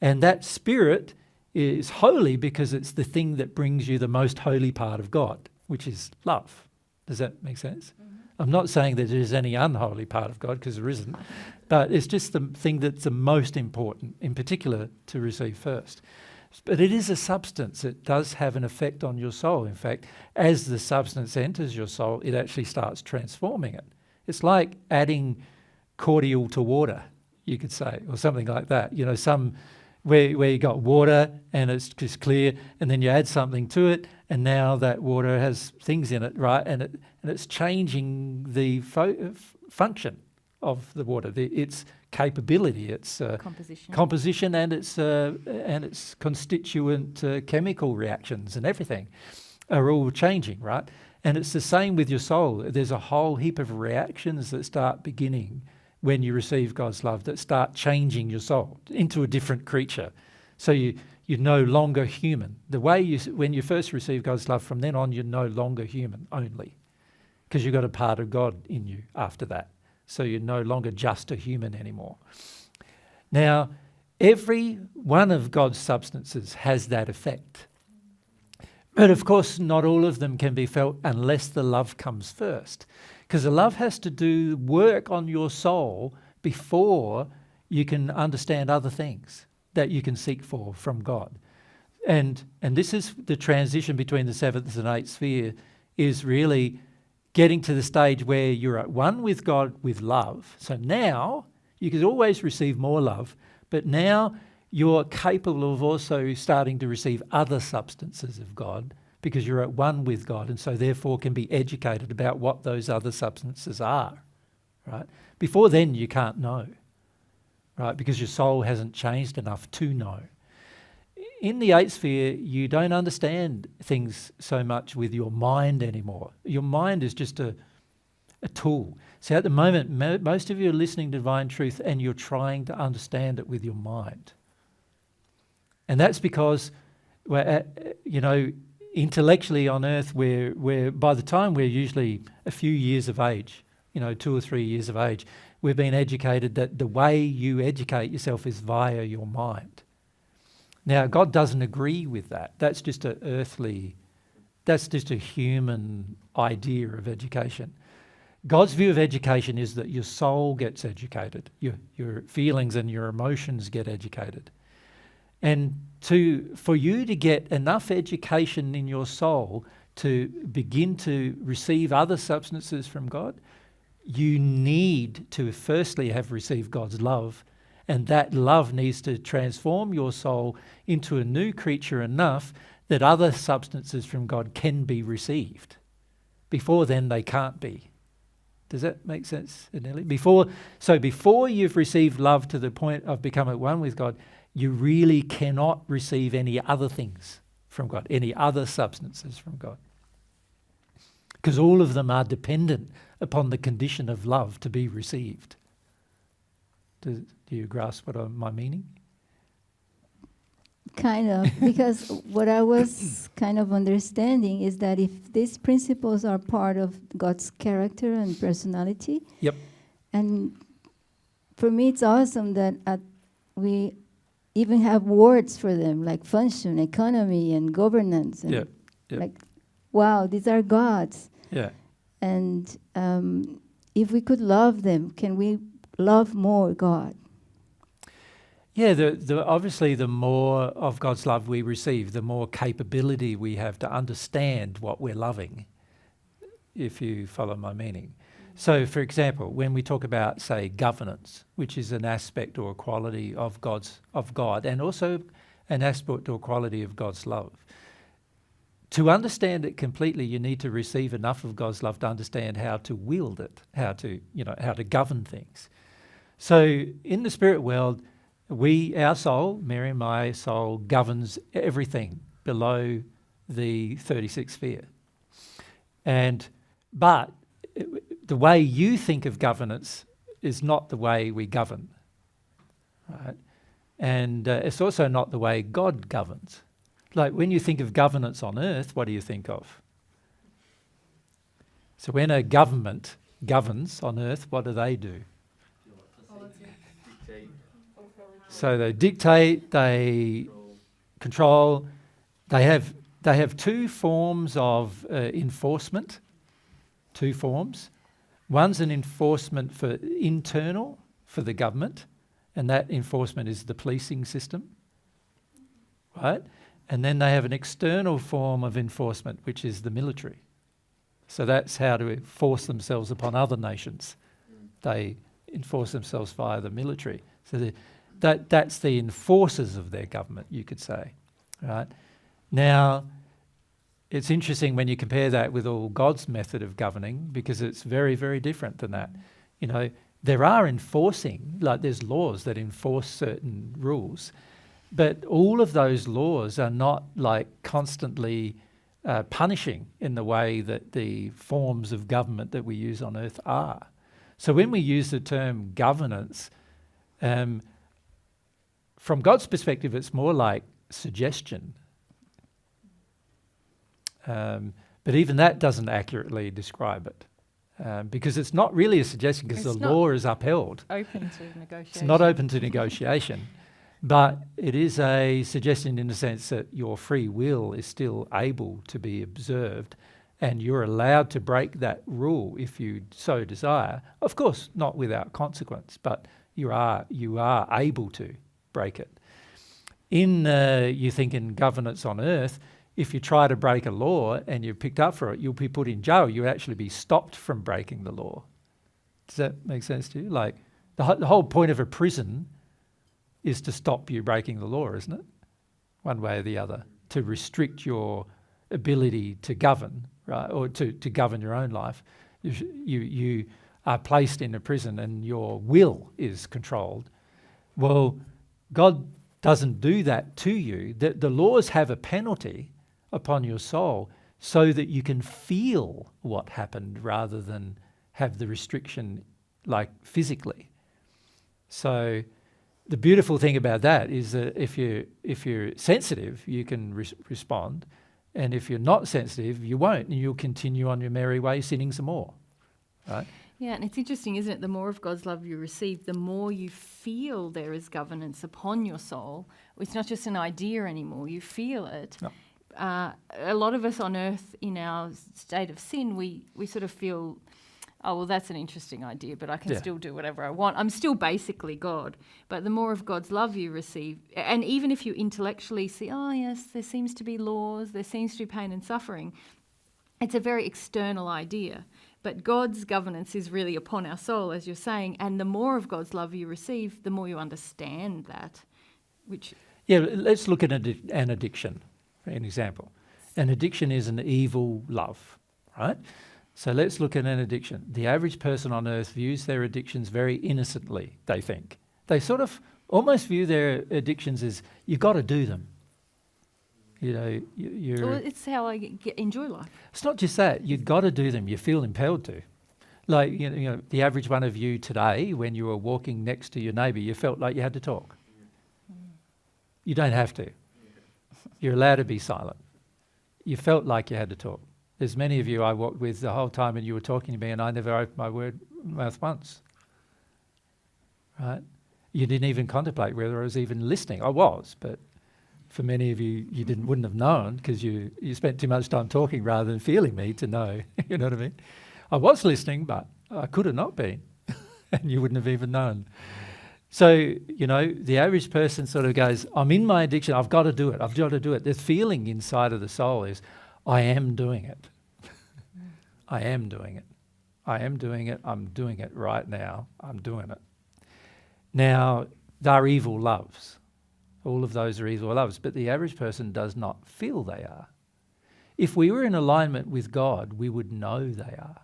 And that spirit is holy because it's the thing that brings you the most holy part of God, which is love. Does that make sense? Mm-hmm. I'm not saying that there's any unholy part of God, because there isn't, but it's just the thing that's the most important, in particular, to receive first. But it is a substance. It does have an effect on your soul. In fact, as the substance enters your soul, it actually starts transforming it. It's like adding cordial to water, you could say, or something like that. You know, where you got water and it's just clear, and then you add something to it, and now that water has things in it, right? And it's changing the function of the water, its capability, its composition, and its constituent chemical reactions and everything are all changing, right? And it's the same with your soul. There's a whole heap of reactions that start beginning when you receive God's love that start changing your soul into a different creature. So you're no longer human. The way when you first receive God's love, from then on, you're no longer human only, because you've got a part of God in you after that. So you're no longer just a human anymore. Now, every one of God's substances has that effect. But of course, not all of them can be felt unless the love comes first. Because the love has to do work on your soul before you can understand other things that you can seek for from God. And this is the transition between the seventh and eighth sphere, is really getting to the stage where you're at one with God with love. So now you can always receive more love, but now you're capable of also starting to receive other substances of God, because you're at one with God, and so therefore can be educated about what those other substances are, right? Before then, you can't know, right? Because your soul hasn't changed enough to know. In the eighth sphere, you don't understand things so much with your mind anymore. Your mind is just a tool. So at the moment, most of you are listening to divine truth and you're trying to understand it with your mind. And that's because, intellectually on earth, we're by the time we're usually a few years of age, 2 or 3 years of age, we've been educated that the way you educate yourself is via your mind. Now, God doesn't agree with that. That's just that's just a human idea of education. God's view of education is that your soul gets educated, your feelings and your emotions get educated. And for you to get enough education in your soul to begin to receive other substances from God, you need to firstly have received God's love, and that love needs to transform your soul into a new creature enough that other substances from God can be received. Before then, they can't be. Does that make sense, Anneli? Before you've received love to the point of becoming one with God, you really cannot receive any other things from God, any other substances from God. Because all of them are dependent upon the condition of love to be received. Do you grasp what my meaning? Kind of, because what I was kind of understanding is that if these principles are part of God's character and personality, yep. And for me it's awesome that we even have words for them, like function, economy, and governance. And like, wow, these are God's. Yeah. And if we could love them, can we love more God? Yeah, obviously the more of God's love we receive, the more capability we have to understand what we're loving, if you follow my meaning. So, for example, when we talk about, say, governance, which is an aspect or a quality of God, and also an aspect or quality of God's love, to understand it completely, you need to receive enough of God's love to understand how to wield it, how to govern things. So, in the spirit world, our soul, Mary and my soul, governs everything below the 36th sphere. But the way you think of governance is not the way we govern, right? And it's also not the way God governs. Like when you think of governance on earth, what do you think of? So when a government governs on earth, what do they do? So they dictate, they control. They have two forms of enforcement. Two forms. One's an enforcement for internal for the government, and that enforcement is the policing system, right? And then they have an external form of enforcement, which is the military. So that's how to force themselves upon other nations. They enforce themselves via the military. So that's the enforcers of their government, you could say, right? Now, it's interesting when you compare that with all God's method of governing, because it's very, very different than that. You know, there are enforcing, like there's laws that enforce certain rules, but all of those laws are not like constantly punishing in the way that the forms of government that we use on earth are. So when we use the term governance, from God's perspective, it's more like suggestion. But even that doesn't accurately describe it, because it's not really a suggestion, because the law is upheld. Open to negotiation. It's not open to negotiation, but it is a suggestion in the sense that your free will is still able to be observed, and you're allowed to break that rule if you so desire. Of course, not without consequence, but you are able to break it. You think in governance on earth, if you try to break a law and you're picked up for it, you'll be put in jail. You'll actually be stopped from breaking the law. Does that make sense to you? Like the whole point of a prison is to stop you breaking the law, isn't it? One way or the other, to restrict your ability to govern, right, or to govern your own life. You are placed in a prison and your will is controlled. Well, God doesn't do that to you. The laws have a penalty upon your soul so that you can feel what happened rather than have the restriction like physically. So the beautiful thing about that is that if you're sensitive, you can respond, and if you're not sensitive, you won't, and you'll continue on your merry way sinning some more, right? Yeah, and it's interesting, isn't it? The more of God's love you receive, the more you feel there is governance upon your soul. It's not just an idea anymore, you feel it. No. A lot of us on earth in our state of sin, we sort of feel, oh, well, that's an interesting idea, but I can still do whatever I want. I'm still basically God. But the more of God's love you receive, and even if you intellectually see, oh, yes, there seems to be laws, there seems to be pain and suffering, it's a very external idea. But God's governance is really upon our soul, as you're saying, and the more of God's love you receive, the more you understand that. Let's look at an addiction, for an example. An addiction is an evil love, right? So let's look at an addiction. The average person on earth views their addictions very innocently, they think. They sort of almost view their addictions as, you've got to do them. You know, Well, it's how I enjoy life. It's not just that. You've got to do them. You feel impelled to. Like, you know, the average one of you today, when you were walking next to your neighbour, you felt like you had to talk. You don't have to. You're allowed to be silent. You felt like you had to talk. There's many of you I walked with the whole time and you were talking to me and I never opened my mouth once. Right? You didn't even contemplate whether I was even listening. I was, but for many of you, you wouldn't have known because you spent too much time talking rather than feeling me to know. You know what I mean? I was listening, but I could have not been and you wouldn't have even known. So, you know, the average person sort of goes, I'm in my addiction, I've got to do it, I've got to do it. The feeling inside of the soul is, I am doing it. I am doing it. I am doing it. I'm doing it right now. I'm doing it. Now, they're evil loves. All of those are evil loves, but the average person does not feel they are. If we were in alignment with God, we would know they are.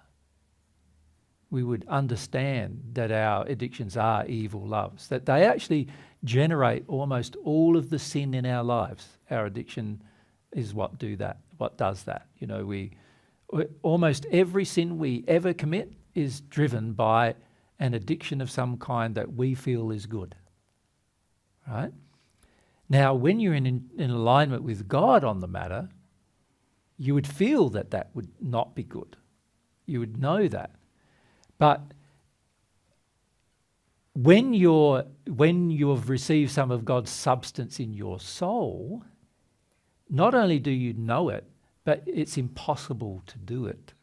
We would understand that our addictions are evil loves, that they actually generate almost all of the sin in our lives. Our addiction is what does that. You know, almost every sin we ever commit is driven by an addiction of some kind that we feel is good. Right? Now, when you're in alignment with God on the matter, you would feel that would not be good. You would know that. But when you've received some of God's substance in your soul, not only do you know it, but it's impossible to do it.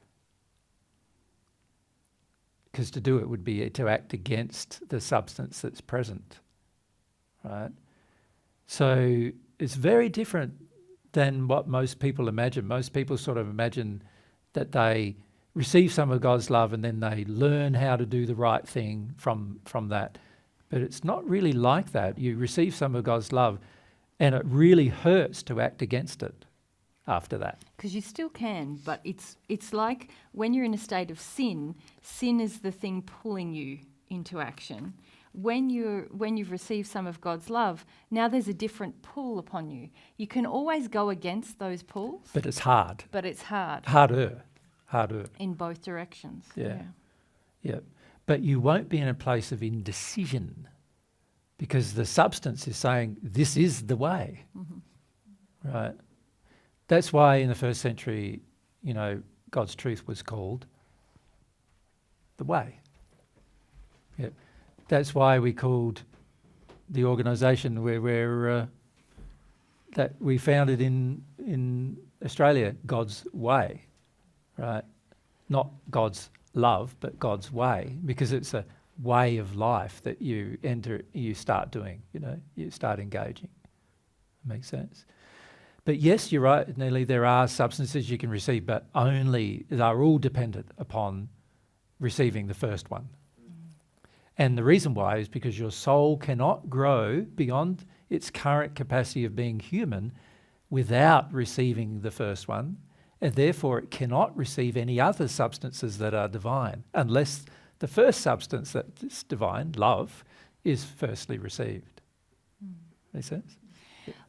Because to do it would be to act against the substance that's present, right? So it's very different than what most people imagine. Most people sort of imagine that they receive some of God's love and then they learn how to do the right thing from that. But it's not really like that. You receive some of God's love and it really hurts to act against it after that. Because you still can, but it's like when you're in a state of sin, sin is the thing pulling you into action. When you've received some of God's love, now there's a different pull upon you. You can always go against those pulls. But it's hard. But it's hard. Harder. In both directions. Yeah. But you won't be in a place of indecision because the substance is saying, this is the way. Mm-hmm. Right? That's why in the first century, you know, God's truth was called the way. Yeah. That's why we called the organisation that we founded in Australia God's Way, right? Not God's love, but God's way, because it's a way of life that you start doing, you know, you start engaging. Makes sense? But yes, you're right, Nelly, there are substances you can receive, but only they're all dependent upon receiving the first one. And the reason why is because your soul cannot grow beyond its current capacity of being human without receiving the first one, and therefore it cannot receive any other substances that are divine unless the first substance that's divine, love, is firstly received. Make sense?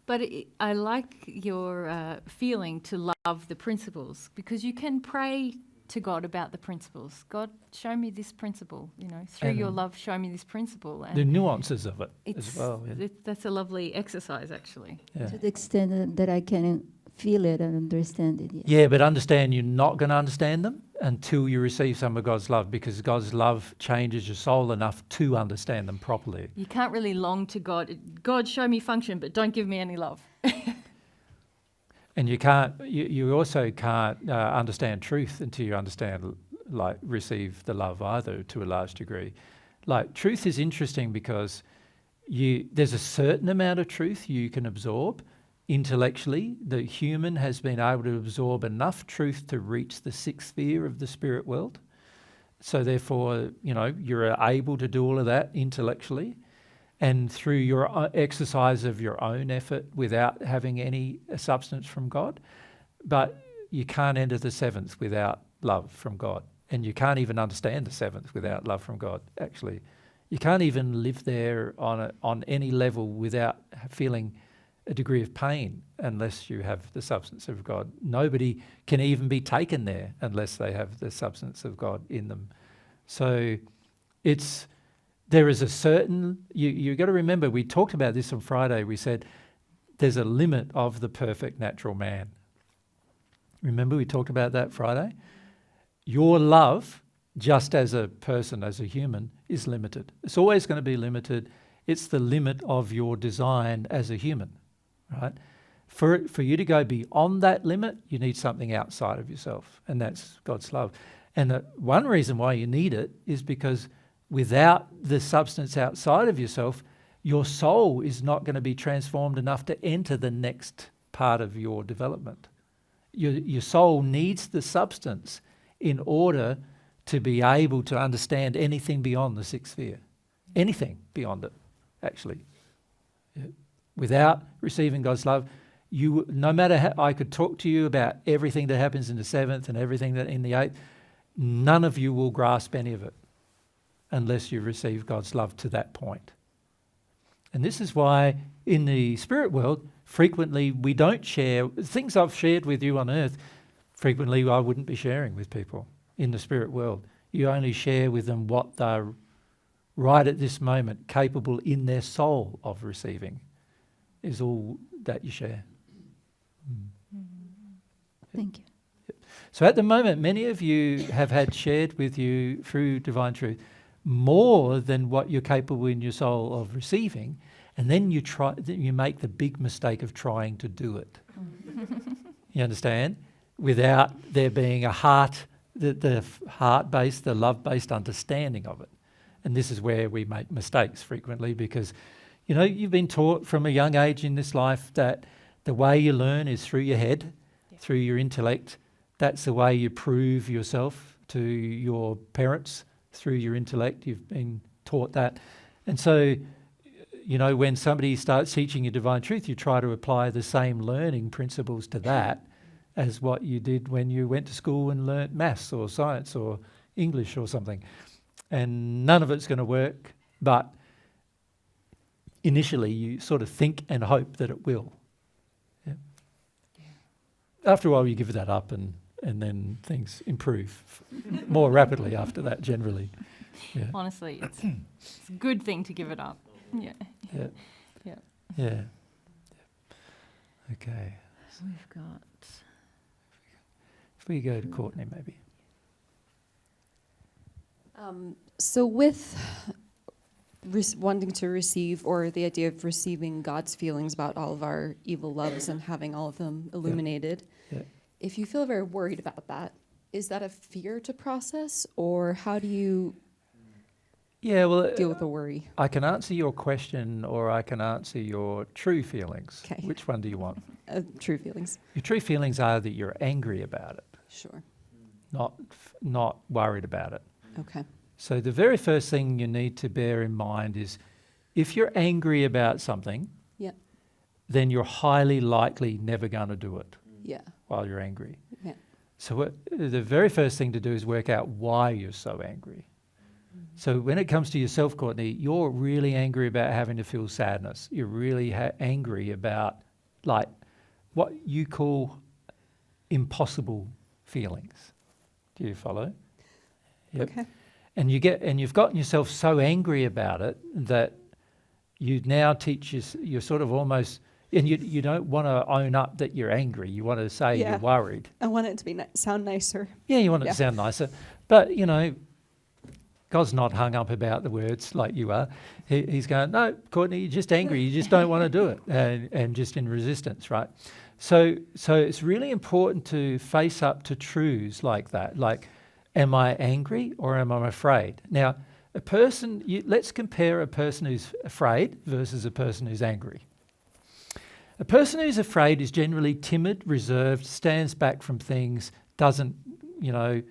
But I like your feeling to love the principles, because you can pray to God about the principles. God, show me this principle, you know, through your love, show me this principle. And the nuances of it as well. Yeah. That's a lovely exercise, actually. Yeah. To the extent that I can feel it and understand it. Yeah, but understand you're not going to understand them. until you receive some of God's love, because God's love changes your soul enough to understand them properly. You can't really long to God. God, show me function, but don't give me any love. And you also can't understand truth until you understand, like, receive the love either, to a large degree. Like, truth is interesting because there's a certain amount of truth you can absorb intellectually. The human has been able to absorb enough truth to reach the sixth sphere of the spirit world. So therefore, you're able to do all of that intellectually, and through your exercise of your own effort without having any substance from God. But you can't enter the seventh without love from God. And you can't even understand the seventh without love from God, actually. You can't even live there on any level without feeling a degree of pain unless you have the substance of God. Nobody can even be taken there unless they have the substance of God in them. So there is a certain, you've got to remember, we talked about this on Friday. We said there's a limit of the perfect natural man. Remember we talked about that Friday? Your love, just as a person, as a human, is limited. It's always going to be limited. It's the limit of your design as a human, right? For you to go beyond that limit, you need something outside of yourself, and that's God's love. And one reason why you need it is because without the substance outside of yourself, your soul is not going to be transformed enough to enter the next part of your development. Your soul needs the substance in order to be able to understand anything beyond the sixth sphere. Anything beyond it, actually. Yeah. Without receiving God's love, no matter how I could talk to you about everything that happens in the seventh and everything that in the eighth, none of you will grasp any of it unless you receive God's love to that point. And this is why in the spirit world, frequently we don't share things I've shared with you on earth. Frequently I wouldn't be sharing with people in the spirit world. You only share with them what they're right at this moment capable in their soul of receiving, is all that you share. Thank you. So at the moment, many of you have had shared with you through divine truth more than what you're capable in your soul of receiving, and then you make the big mistake of trying to do it. You understand? Without there being a heart, the heart-based, the love-based understanding of it. And this is where we make mistakes frequently, because you've been taught from a young age in this life that the way you learn is through your head, through your intellect. That's the way you prove yourself to your parents, through your intellect. You've been taught that. And so, when somebody starts teaching you divine truth, you try to apply the same learning principles to that as what you did when you went to school and learnt maths or science or English or something. And none of it's going to work, but initially you sort of think and hope that it will. Yeah. After a while you give that up, and then things improve more rapidly after that, generally. Yeah. Honestly, it's a good thing to give it up. Yeah. Yeah. Yeah. Yeah. Okay. We've got... If we go to Courtney, maybe. So with wanting to receive, or the idea of receiving God's feelings about all of our evil loves and having all of them illuminated, if you feel very worried about that, is that a fear to process, or how do you deal with the worry? I can answer your question, or I can answer your true feelings. Okay. Which one do you want? True feelings. Your true feelings are that you're angry about it. Sure. Not worried about it. Okay. So the very first thing you need to bear in mind is, if you're angry about something, then you're highly likely never going to do it. Yeah. While you're angry. Yeah. So the very first thing to do is work out why you're so angry. So when it comes to yourself, Courtney, you're really angry about having to feel sadness. You're really angry about, like, what you call impossible feelings. Do you follow? Yep. Okay. And you've gotten yourself so angry about it that you now you're sort of almost And you don't want to own up that you're angry. You want to say you're worried. I want it to be sound nicer. Yeah, you want it to sound nicer. But, you know, God's not hung up about the words like you are. He's going, no, Courtney, you're just angry. You just don't want to do it, and just in resistance, right? So it's really important to face up to truths like that. Like, am I angry or am I afraid? Now, let's compare a person who's afraid versus a person who's angry. A person who's afraid is generally timid, reserved, stands back from things, doesn't, you know,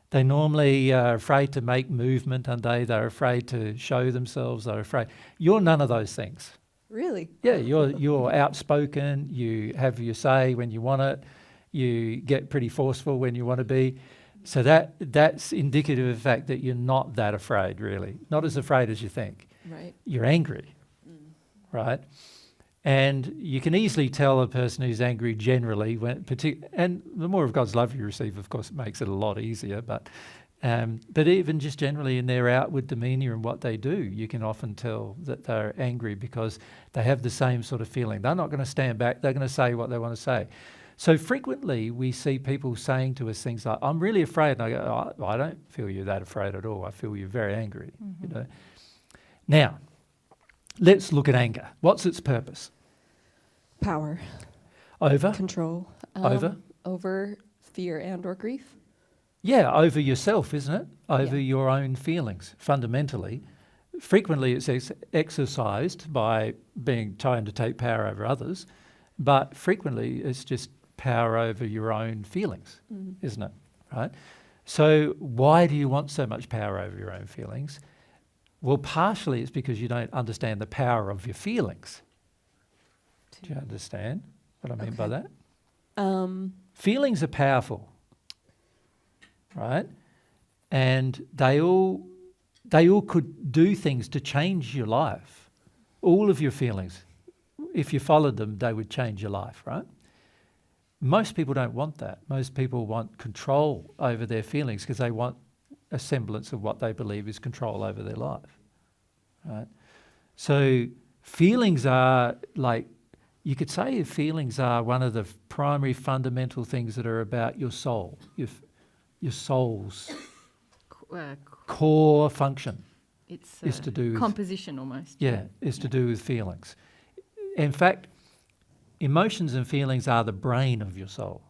they normally are afraid to make movement, and they're afraid to show themselves, they're afraid. You're none of those things. Really? Yeah, you're outspoken, you have your say when you want it, you get pretty forceful when you want to be. So that's indicative of the fact that you're not that afraid, really. Not as afraid as you think. Right. You're angry, right? And you can easily tell a person who's angry generally, and the more of God's love you receive, of course, it makes it a lot easier. But even just generally in their outward demeanour and what they do, you can often tell that they're angry because they have the same sort of feeling. They're not going to stand back. They're going to say what they want to say. So frequently we see people saying to us things like, I'm really afraid. And I go, I don't feel you're that afraid at all. I feel you're very angry. You know. Now, let's look at anger. What's its purpose? Power. Over? Control. Over? Over fear and or grief. Yeah, over yourself, isn't it? Over your own feelings, fundamentally. Frequently it's exercised by trying to take power over others, but frequently it's just power over your own feelings, isn't it? Right? So why do you want so much power over your own feelings? Well, partially it's because you don't understand the power of your feelings. Do you understand what I mean by that? Feelings are powerful, right? And they all could do things to change your life. All of your feelings, if you followed them, they would change your life, right? Most people don't want that. Most people want control over their feelings because they want a semblance of what they believe is control over their life, right? So feelings are like, you could say feelings are one of the primary fundamental things that are about your soul, your soul's core function. It's is to do with composition almost. Is to do with feelings. In fact, emotions and feelings are the brain of your soul.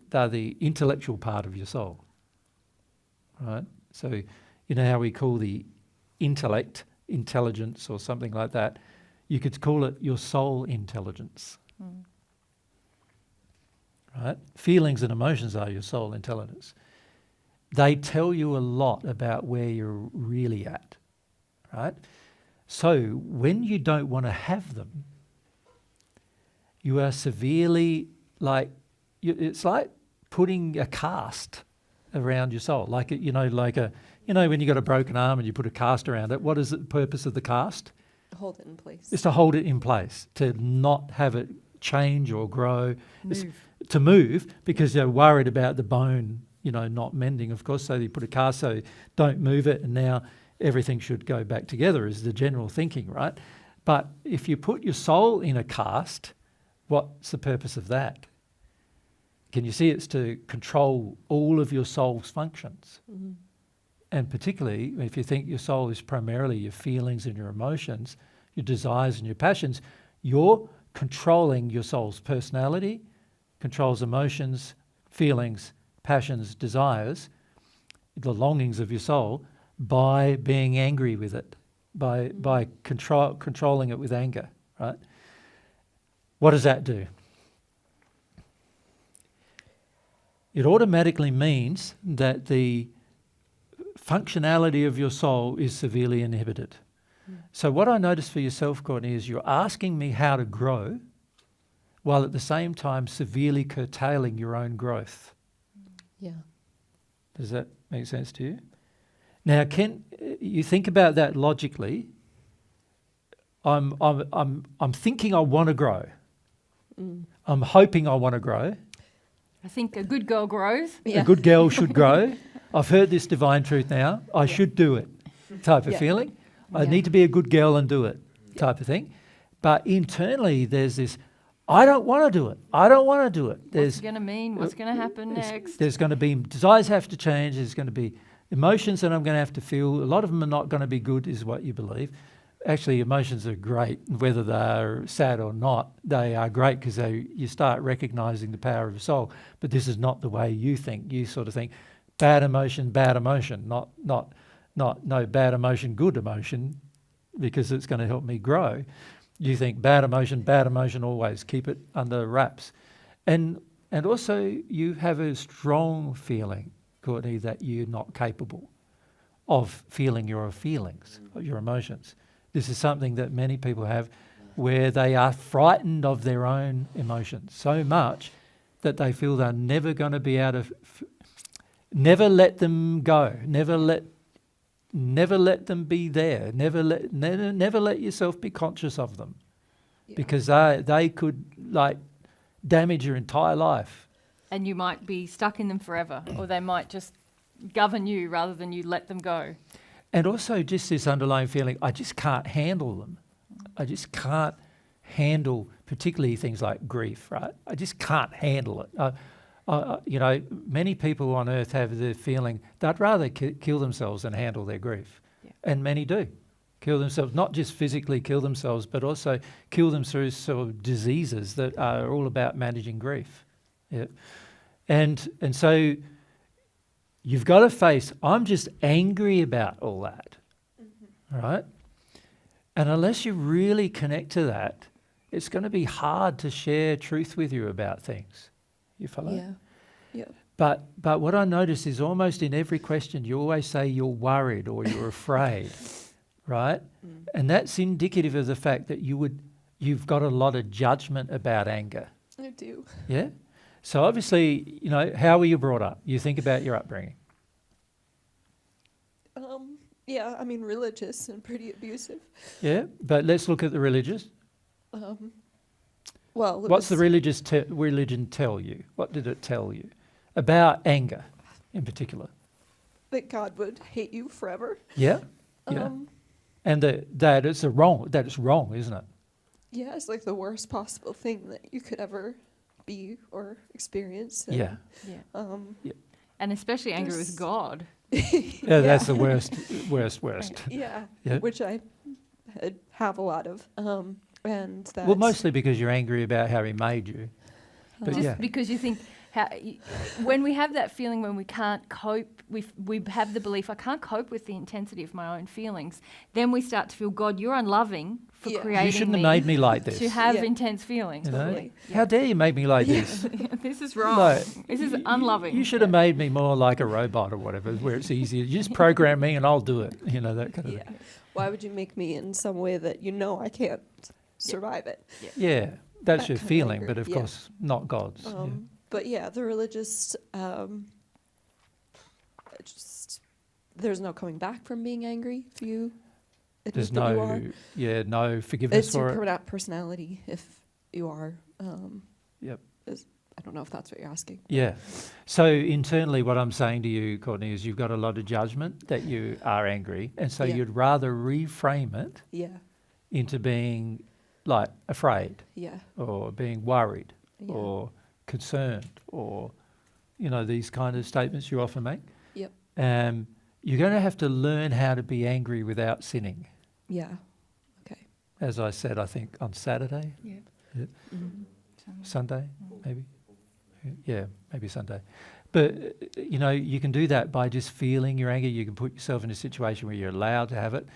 They're the intellectual part of your soul, right? So you know how we call the intellect intelligence or something like that? You could call it your soul intelligence, right? Feelings and emotions are your soul intelligence. They tell you a lot about where you're really at, right? So when you don't want to have them, you are severely it's like putting a cast around your soul, when you got a broken arm and you put a cast around it. What is the purpose of the cast? Hold it in place. It's to hold it in place, to not have it change or grow, to move, because they're worried about the bone, not mending, of course. So you put a cast, so don't move it, and now everything should go back together is the general thinking, right? But if you put your soul in a cast, what's the purpose of that? Can you see it's to control all of your soul's functions? And particularly, if you think your soul is primarily your feelings and your emotions, your desires and your passions, you're controlling your soul's personality, controls emotions, feelings, passions, desires, the longings of your soul, by being angry with it, by controlling it with anger, right? What does that do? It automatically means that the functionality of your soul is severely inhibited. So what I notice for yourself, Courtney, is you're asking me how to grow while at the same time severely curtailing your own growth. Yeah. Does that make sense to you? Now, can you think about that logically? I'm thinking I want to grow. I'm hoping I want to grow. I think a good girl grows. A good girl should grow. I've heard this divine truth now. I should do it type of feeling. I need to be a good girl and do it type of thing. But internally, there's this, I don't want to do it. I don't want to do it. What's it going to mean? What's going to happen next? There's going to be, desires have to change. There's going to be emotions that I'm going to have to feel. A lot of them are not going to be good, is what you believe. Actually, emotions are great, whether they're sad or not. They are great because you start recognising the power of the soul. But this is not the way you think. You sort of think, bad emotion, not no bad emotion, good emotion, because it's going to help me grow. You think bad emotion always, keep it under wraps. And also you have a strong feeling, Courtney, that you're not capable of feeling your feelings, your emotions. This is something that many people have, where they are frightened of their own emotions so much that they feel they're never going to be able to, never let them go, never let them be there, never let yourself be conscious of them, because they could like damage your entire life. And you might be stuck in them forever, or they might just govern you rather than you let them go. And also just this underlying feeling, I just can't handle them. I just can't handle particularly things like grief, right? I just can't handle it. You know, many people on earth have the feeling they'd rather kill themselves than handle their grief. Yeah. And many do. Kill themselves, not just physically kill themselves, but also kill them through sort of diseases that are all about managing grief. Yeah. And so you've got to face, I'm just angry about all that, right? And unless you really connect to that, it's going to be hard to share truth with you about things. You follow? Yeah. Yeah. But what I notice is almost in every question, you always say you're worried or you're afraid, right? And that's indicative of the fact that you've got a lot of judgment about anger. I do. Yeah? So obviously, you know, how were you brought up? You think about your upbringing. Yeah, I mean, religious and pretty abusive. Yeah, but let's look at the religious. Well, what's the religion tell you? What did it tell you about anger in particular? That God would hate you forever. Yeah, yeah. And that it's wrong, isn't it? Yeah, it's like the worst possible thing that you could ever be or experience. Yeah. Yeah. And especially anger with God. Yeah, that's the worst. Yeah, Yeah. which I have a lot of. And that. Well, mostly because you're angry about how he made you. But just because you think, when we have that feeling when we can't cope, we have the belief, I can't cope with the intensity of my own feelings, then we start to feel, God, you're unloving for creating you shouldn't have made me like this. To have intense feelings. You know? How dare you make me like this? This is wrong. No, this is unloving. You should have made me more like a robot or whatever, where it's easier. You just program me and I'll do it. You know, that kind of thing. Why would you make me in some way that you know I can't survive it? Yeah, that's that your kind of feeling, anger. but of course not God's. But yeah, the religious, there's no coming back from being angry if you admit There's that you are. no forgiveness It's for your it. personality if you are. Yep. I don't know if that's what you're asking. Yeah. So internally what I'm saying to you, Courtney, is you've got a lot of judgment that you are angry, and so you'd rather reframe it into being like afraid or being worried or concerned, or you know, these kind of statements you often make. Yep. You're going to have to learn how to be angry without sinning. Yeah. Okay. As I said, I think on Saturday. Yeah. Sunday, maybe. Yeah, maybe Sunday. But you know, you can do that by just feeling your anger. You can put yourself in a situation where you're allowed to have it.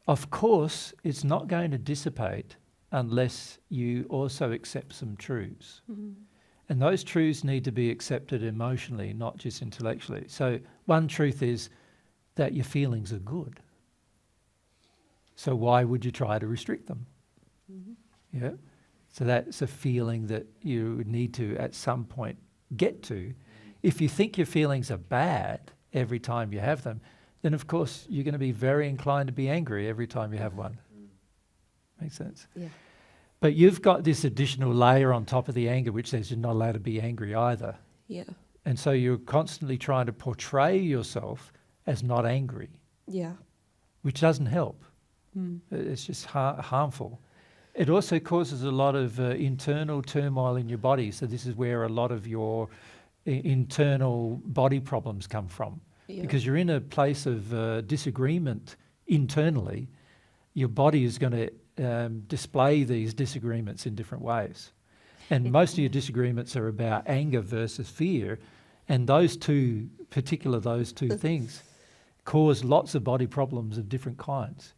Of course, it's not going to dissipate unless you also accept some truths. And those truths need to be accepted emotionally, not just intellectually. So one truth is that your feelings are good. So why would you try to restrict them? Yeah. So that's a feeling that you need to, at some point, get to. If you think your feelings are bad every time you have them, then of course you're going to be very inclined to be angry every time you have one. Makes sense? Yeah. But you've got this additional layer on top of the anger, which says you're not allowed to be angry either. Yeah. And so you're constantly trying to portray yourself as not angry. Yeah. Which doesn't help. It's just harmful. It also causes a lot of internal turmoil in your body. So this is where a lot of your internal body problems come from. Yeah. Because you're in a place of disagreement internally, your body is going to display these disagreements in different ways. And most of your disagreements are about anger versus fear. And those two things cause lots of body problems of different kinds.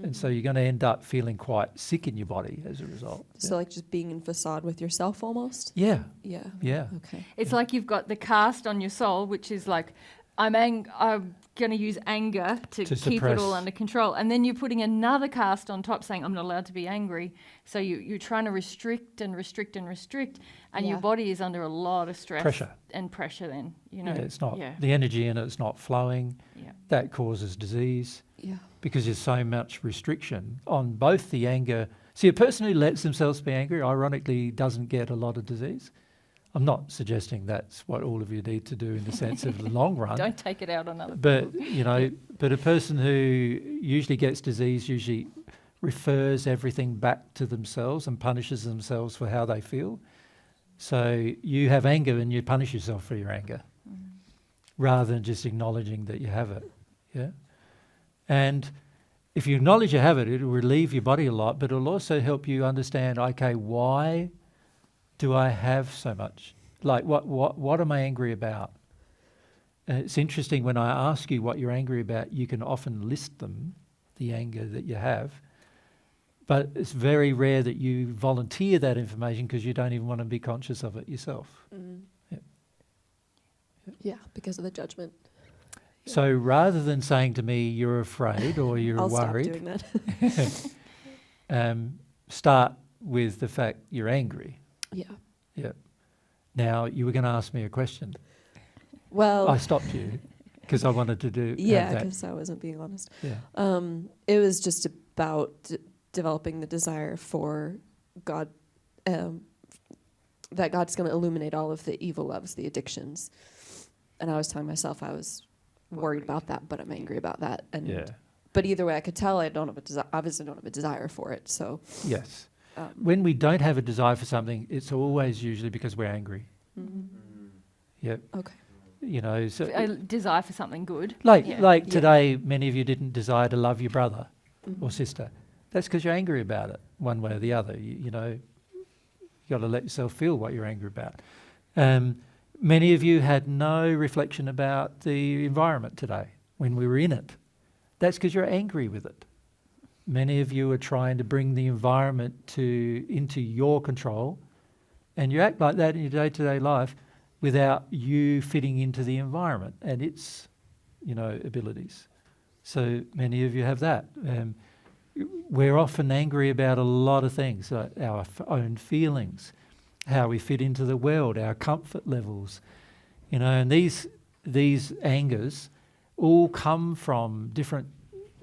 And so you're going to end up feeling quite sick in your body as a result. So like just being in facade with yourself almost? Yeah. Yeah. Yeah. Okay. It's like you've got the cast on your soul, which is like, I'm going to use anger to keep it all under control. And then you're putting another cast on top saying, I'm not allowed to be angry. So you're trying to restrict and restrict and restrict. And your body is under a lot of stress. Pressure then, you know. Yeah, it's not, the energy in it's not flowing. Yeah. That causes disease. Yeah. Because there's so much restriction on both the anger. See, a person who lets themselves be angry, ironically, doesn't get a lot of disease. I'm not suggesting that's what all of you need to do in the sense of the long run. Don't take it out on other But, people. you know, but a person who usually gets disease usually refers everything back to themselves and punishes themselves for how they feel. So you have anger and you punish yourself for your anger rather than just acknowledging that you have it. Yeah. And if you acknowledge you have it, it will relieve your body a lot, but it'll also help you understand, okay, why do I have so much? Like, what am I angry about? It's interesting when I ask you what you're angry about, you can often list them, the anger that you have, but it's very rare that you volunteer that information because you don't even want to be conscious of it yourself. Yeah, because of the judgment. So rather than saying to me, you're afraid or you're I'll worried, stop doing that. start with the fact you're angry. Yeah. Yeah. Now, you were going to ask me a question. Well, I stopped you because I wanted to do Yeah, that. because I wasn't being honest. Yeah. It was just about developing the desire for God, that God's going to illuminate all of the evil loves, the addictions. And I was telling myself I was worried about that, but I'm angry about that. And but either way, I could tell I don't have obviously don't have a desire for it. So yes. When we don't have a desire for something, it's always usually because we're angry. Yep. Okay. You know, so A desire for something good. Like today, many of you didn't desire to love your brother or sister. That's because you're angry about it, one way or the other. You know, you got to let yourself feel what you're angry about. Many of you had no reflection about the environment today when we were in it. That's because you're angry with it. Many of you are trying to bring the environment into your control, and you act like that in your day-to-day life without you fitting into the environment and its, you know, abilities. So many of you have that. We're often angry about a lot of things, like our own feelings, how we fit into the world, our comfort levels, you know, and these angers all come from different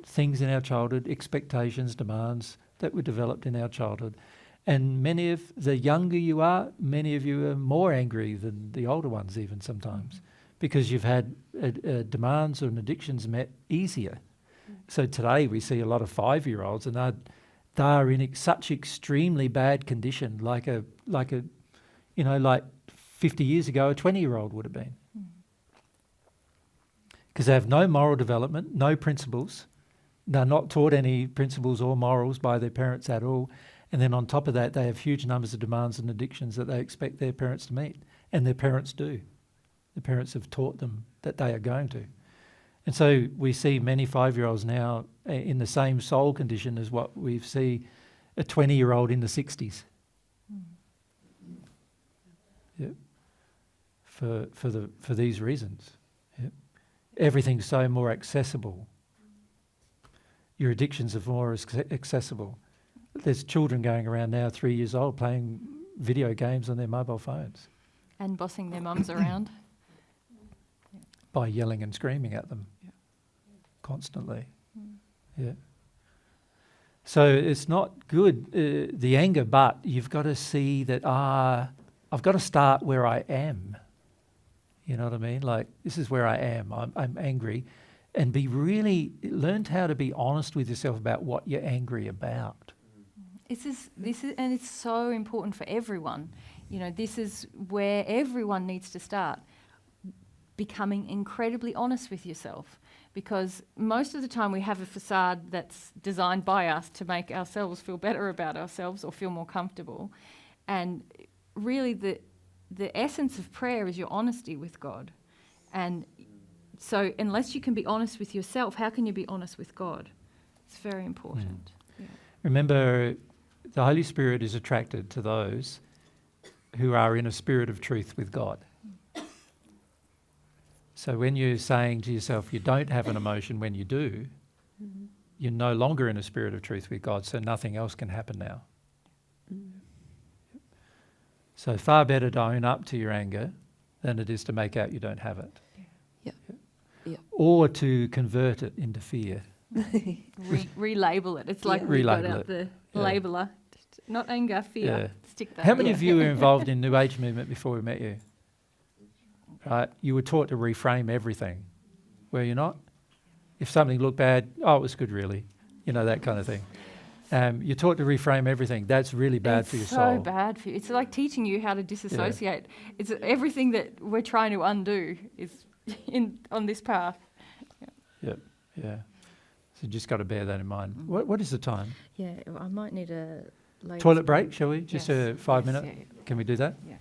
things in our childhood, expectations, demands that were developed in our childhood. And the younger you are, many of you are more angry than the older ones even sometimes, because you've had demands and addictions met easier. So today we see a lot of 5-year-olds and they're in such extremely bad condition, like 50 years ago a 20-year-old would have been. Because they have no moral development, no principles. They're not taught any principles or morals by their parents at all. And then on top of that, they have huge numbers of demands and addictions that they expect their parents to meet. And their parents do. The parents have taught them that they are going to. And so we see many 5-year-olds now in the same soul condition as what we see a 20-year-old in the 60s. Yep. For these reasons. Yep. Everything's so more accessible. Your addictions are more accessible. There's children going around now, 3 years old, playing video games on their mobile phones. And bossing their mums around. By yelling and screaming at them constantly. Yeah. So it's not good, the anger, but you've got to see that, I've got to start where I am. You know what I mean? Like, this is where I am. I'm angry. And learn how to be honest with yourself about what you're angry about. And it's so important for everyone. You know, this is where everyone needs to start, becoming incredibly honest with yourself. Because most of the time we have a facade that's designed by us to make ourselves feel better about ourselves or feel more comfortable. And really the essence of prayer is your honesty with God. And so unless you can be honest with yourself, how can you be honest with God? It's very important. Yeah. Remember, the Holy Spirit is attracted to those who are in a spirit of truth with God. So when you're saying to yourself you don't have an emotion when you do, you're no longer in a spirit of truth with God, so nothing else can happen now. So far better to own up to your anger than it is to make out you don't have it. Or to convert it into fear. Relabel it. It's like we got out the labeler. Not anger, fear. Stick that. How many of you were involved in New Age movement before we met you? Right? You were taught to reframe everything, were you not? If something looked bad, it was good really. You know, that kind of thing. You're taught to reframe everything. That's really bad for your soul. It's so bad for you. It's like teaching you how to disassociate. It's everything that we're trying to undo is on this path. Yeah. So you just got to bear that in mind. What is the time? Yeah, I might need a... Toilet break, shall we? Just a 5 minute? Can we do that? Yeah.